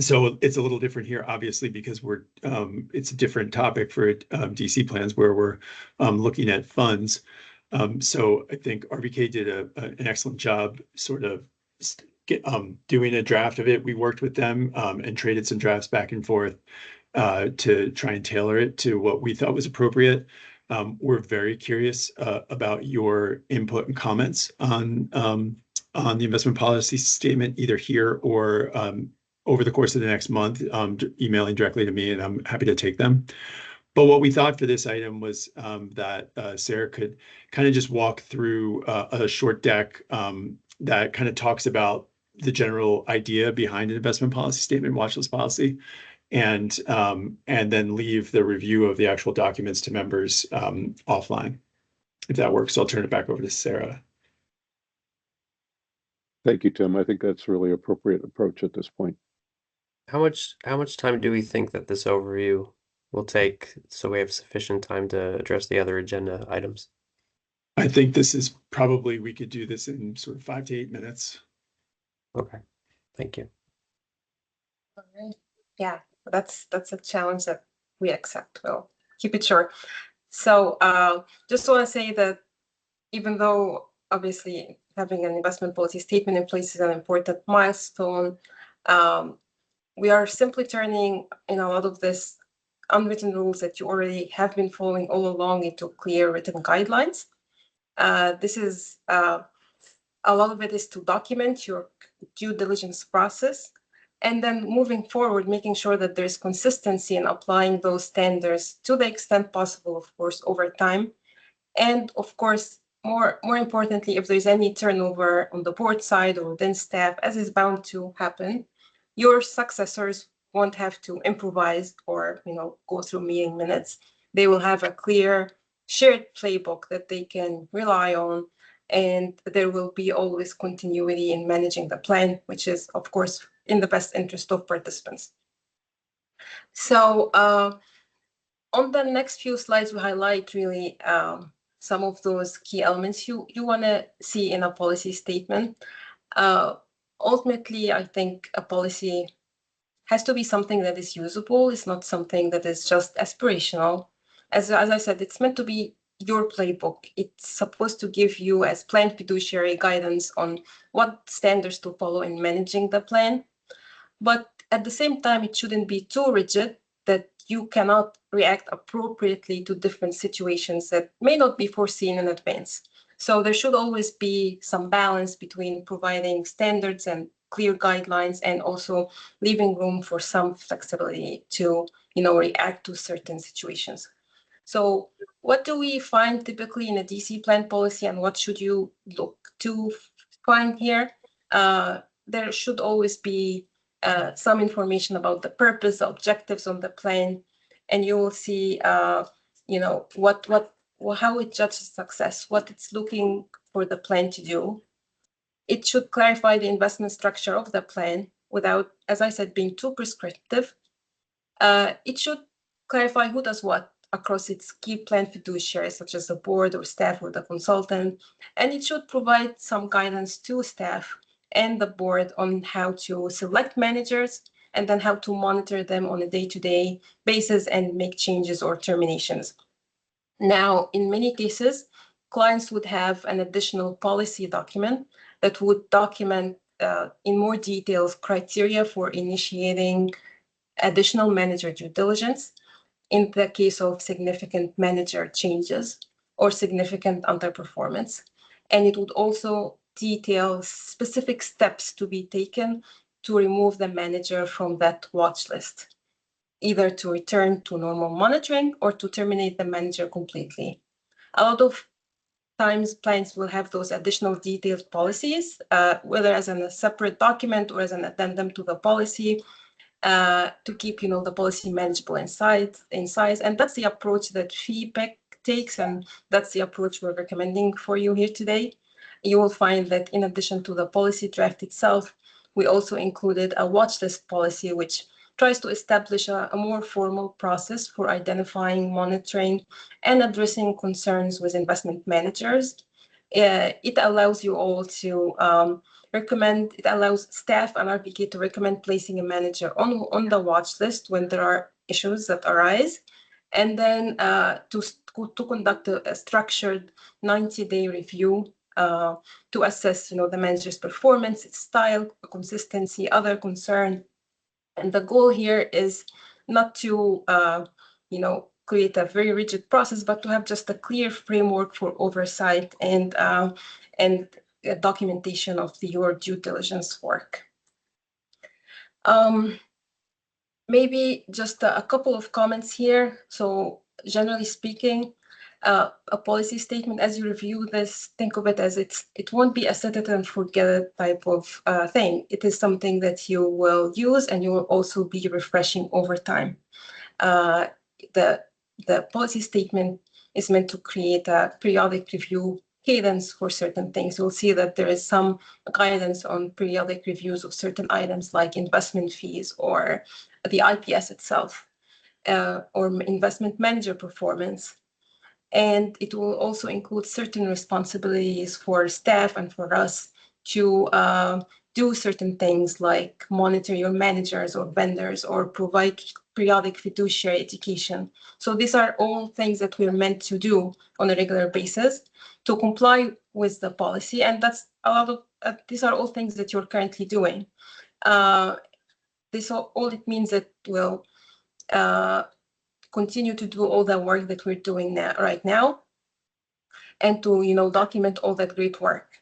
So it's a little different here, obviously, because it's a different topic for DC plans where we're looking at funds. So I think RVK did an excellent job sort of doing a draft of it. We worked with them and traded some drafts back and forth to try and tailor it to what we thought was appropriate. We're very curious about your input and comments on the investment policy statement, either here or over the course of the next month, emailing directly to me, and I'm happy to take them. But what we thought for this item was that Sarah could kind of just walk through a short deck that kind of talks about the general idea behind an investment policy statement, watchlist policy, and then leave the review of the actual documents to members offline. If that works, I'll turn it back over to Sarah. Thank you, Tim. I think that's really appropriate approach at this point. How much time do we think that this overview will take so we have sufficient time to address the other agenda items? I think this is probably, we could do this in sort of 5 to 8 minutes. Okay, thank you. All right. Yeah, that's a challenge that we accept. We'll keep it short. So just want to say that even though obviously having an investment policy statement in place is an important milestone, we are simply turning a lot of this unwritten rules that you already have been following all along into clear written guidelines. This is a lot of it is to document your due diligence process, and then moving forward, making sure that there's consistency in applying those standards to the extent possible, of course, over time. And of course, more importantly, if there's any turnover on the board side or within staff, as is bound to happen, your successors won't have to improvise or go through meeting minutes. They will have a clear shared playbook that they can rely on, and there will be always continuity in managing the plan, which is, of course, in the best interest of participants. So on the next few slides, we highlight really some of those key elements you want to see in a policy statement. Ultimately, I think a policy has to be something that is usable. It's not something that is just aspirational. As I said, it's meant to be your playbook. It's supposed to give you, as plan fiduciary, guidance on what standards to follow in managing the plan. But at the same time, it shouldn't be too rigid that you cannot react appropriately to different situations that may not be foreseen in advance. So there should always be some balance between providing standards and clear guidelines and also leaving room for some flexibility to, react to certain situations. So what do we find typically in a DC plan policy, and what should you look to find here? There should always be some information about the purpose, the objectives on the plan, and you will see, how it judges success, what it's looking for the plan to do. It should clarify the investment structure of the plan without, as I said, being too prescriptive. It should clarify who does what across its key plan fiduciaries, such as the board or staff or the consultant, and it should provide some guidance to staff and the board on how to select managers and then how to monitor them on a day-to-day basis and make changes or terminations. Now, in many cases, clients would have an additional policy document that would document in more details criteria for initiating additional manager due diligence in the case of significant manager changes or significant underperformance. And it would also detail specific steps to be taken to remove the manager from that watch list, either to return to normal monitoring or to terminate the manager completely. A lot of times plans will have those additional detailed policies, whether as a separate document or as an addendum to the policy, to keep, the policy manageable in size. And that's the approach that feedback takes, and that's the approach we're recommending for you here today. You will find that in addition to the policy draft itself, we also included a watch list policy, which tries to establish a more formal process for identifying, monitoring, and addressing concerns with investment managers. It allows you all to it allows staff and RBK to recommend placing a manager on the watch list when there are issues that arise, and then to conduct a structured 90-day review to assess, the manager's performance, its style, consistency, other concern. And the goal here is not to, create a very rigid process, but to have just a clear framework for oversight and documentation of your due diligence work. Maybe just a couple of comments here. So generally speaking, a policy statement, as you review this, think of it as it won't be a set it and forget it type of thing. It is something that you will use and you will also be refreshing over time. The policy statement is meant to create a periodic review cadence for certain things. You'll see that there is some guidance on periodic reviews of certain items like investment fees or the IPS itself, or investment manager performance. And it will also include certain responsibilities for staff and for us to do certain things like monitor your managers or vendors or provide periodic fiduciary education. So these are all things that we're meant to do on a regular basis to comply with the policy. And that's a lot of, these are all things that you're currently doing. This all it means that we'll continue to do all the work that we're doing right now, and to document all that great work,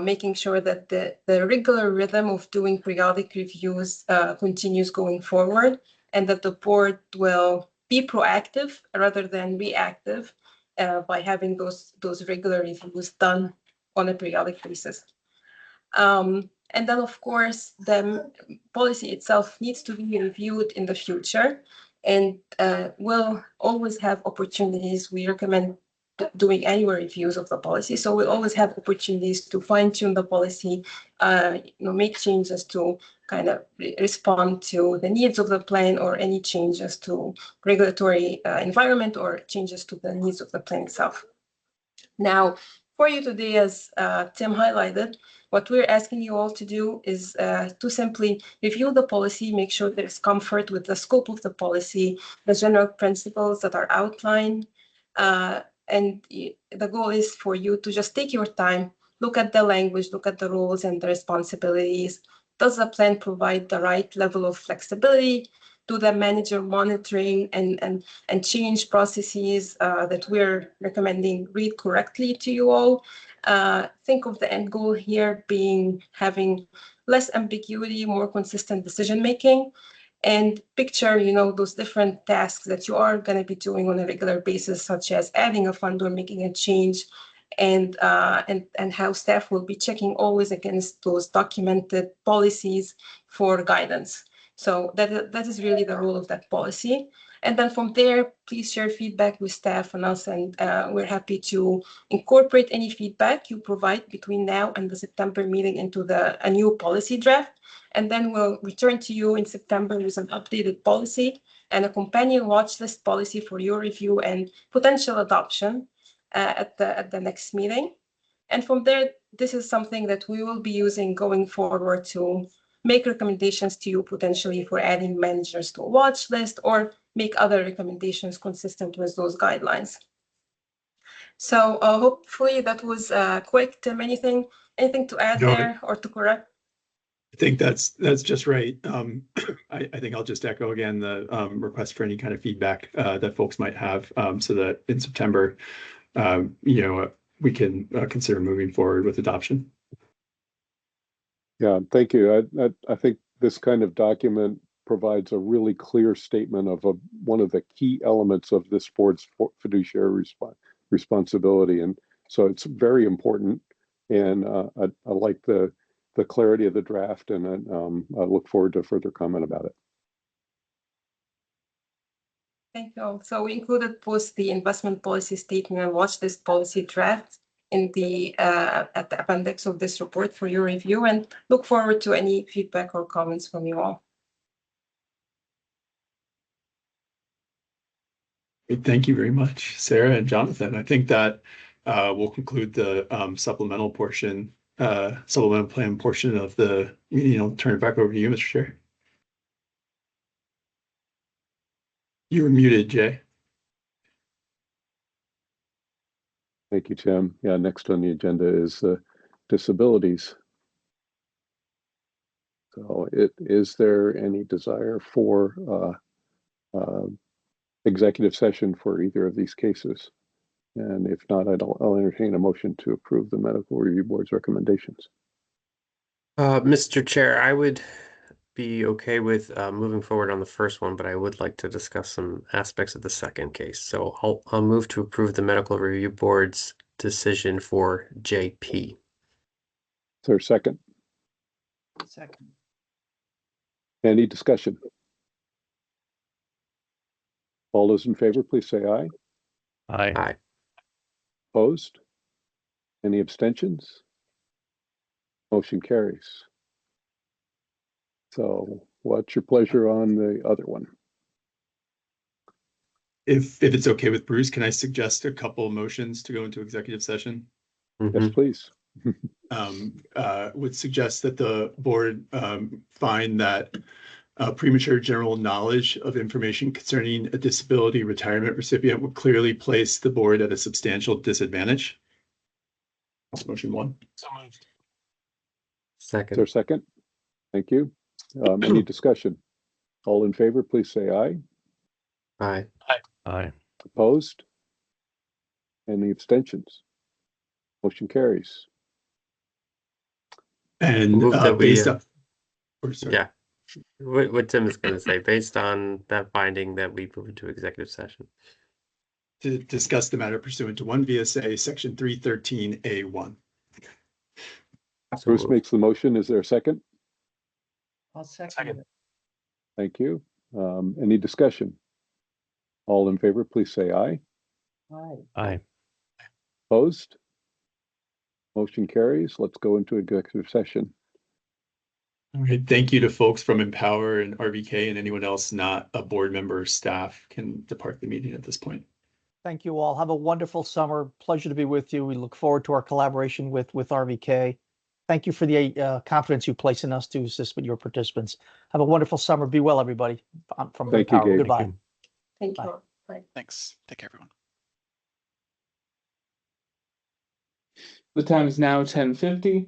making sure that the regular rhythm of doing periodic reviews continues going forward, and that the board will be proactive rather than reactive by having those regular reviews done on a periodic basis. And then, of course, the policy itself needs to be reviewed in the future, and we'll always have opportunities. We recommend doing annual reviews of the policy, so we'll always have opportunities to fine-tune the policy, make changes to kind of respond to the needs of the plan, or any changes to regulatory environment, or changes to the needs of the plan itself. Now, for you today, as Tim highlighted, what we're asking you all to do is to simply review the policy, make sure there's comfort with the scope of the policy, the general principles that are outlined. And the goal is for you to just take your time, look at the language, look at the roles and the responsibilities. Does the plan provide the right level of flexibility? Do the manager monitoring and change processes that we're recommending read correctly to you all? Think of the end goal here being having less ambiguity, more consistent decision making, and picture, those different tasks that you are going to be doing on a regular basis, such as adding a fund or making a change, and how staff will be checking always against those documented policies for guidance. So that is really the role of that policy. And then from there, please share feedback with staff and us, and we're happy to incorporate any feedback you provide between now and the September meeting into a new policy draft. And then we'll return to you in September with an updated policy and a companion watch list policy for your review and potential adoption at the next meeting. And from there, this is something that we will be using going forward to make recommendations to you potentially for adding managers to a watch list or make other recommendations consistent with those guidelines. So hopefully that was quick. Tim, anything to add there or to correct? I think that's just right. I think I'll just echo again the request for any kind of feedback that folks might have, so that in September, we can consider moving forward with adoption. Yeah, thank you. I think this kind of document provides a really clear statement of one of the key elements of this board's fiduciary responsibility, and so it's very important. And I like the clarity of the draft, and I look forward to further comment about it. Thank you. So we included both the investment policy statement and watch list policy draft in the at the appendix of this report for your review, and look forward to any feedback or comments from you all. Thank you very much, Sarah and Jonathan. I think that will conclude the supplemental plan portion of the meeting. I'll turn it back over to you, Mr. Chair. You were muted, Jay. Thank you, Tim. Yeah, next on the agenda is disabilities. So is there any desire for executive session for either of these cases? And if not, I'll entertain a motion to approve the Medical Review Board's recommendations. Mr. Chair, I would be okay with moving forward on the first one, but I would like to discuss some aspects of the second case. So I'll move to approve the Medical Review Board's decision for JP. Is there a second? Second. Any discussion? All those in favor, please say aye. Aye. Aye. Opposed? Any abstentions? Motion carries. So what's your pleasure on the other one? If it's okay with Bruce, can I suggest a couple of motions to go into executive session? Yes, please. Would suggest that the board find that premature general knowledge of information concerning a disability retirement recipient would clearly place the board at a substantial disadvantage. That's motion one. So moved. Second. Is there a second? Thank you. Any discussion? All in favor, please say aye. Aye. Aye. Aye. Opposed? Any abstentions? Motion carries. And Move that we, based on, sorry. yeah, what Tim is going to say, based on that finding that we move into executive session. To discuss the matter pursuant to 1 VSA section 313A1. So Bruce moved. makes the motion. Is there a second? I'll second Second. it. Thank you. Any discussion? All in favor, please say aye. Aye. Aye. Opposed? Motion carries. Let's go into executive session. All right, thank you to folks from Empower and RVK, and anyone else not a board member or staff can depart the meeting at this point. Thank you all. Have a wonderful summer. Pleasure to be with you. We look forward to our collaboration with RVK. Thank you for the confidence you place in us to assist with your participants. Have a wonderful summer. Be well, everybody. From Thank you, Empower. Gabe. Goodbye. Thank Bye. you. Bye. Thanks. Take care, everyone. The time is now 10:50.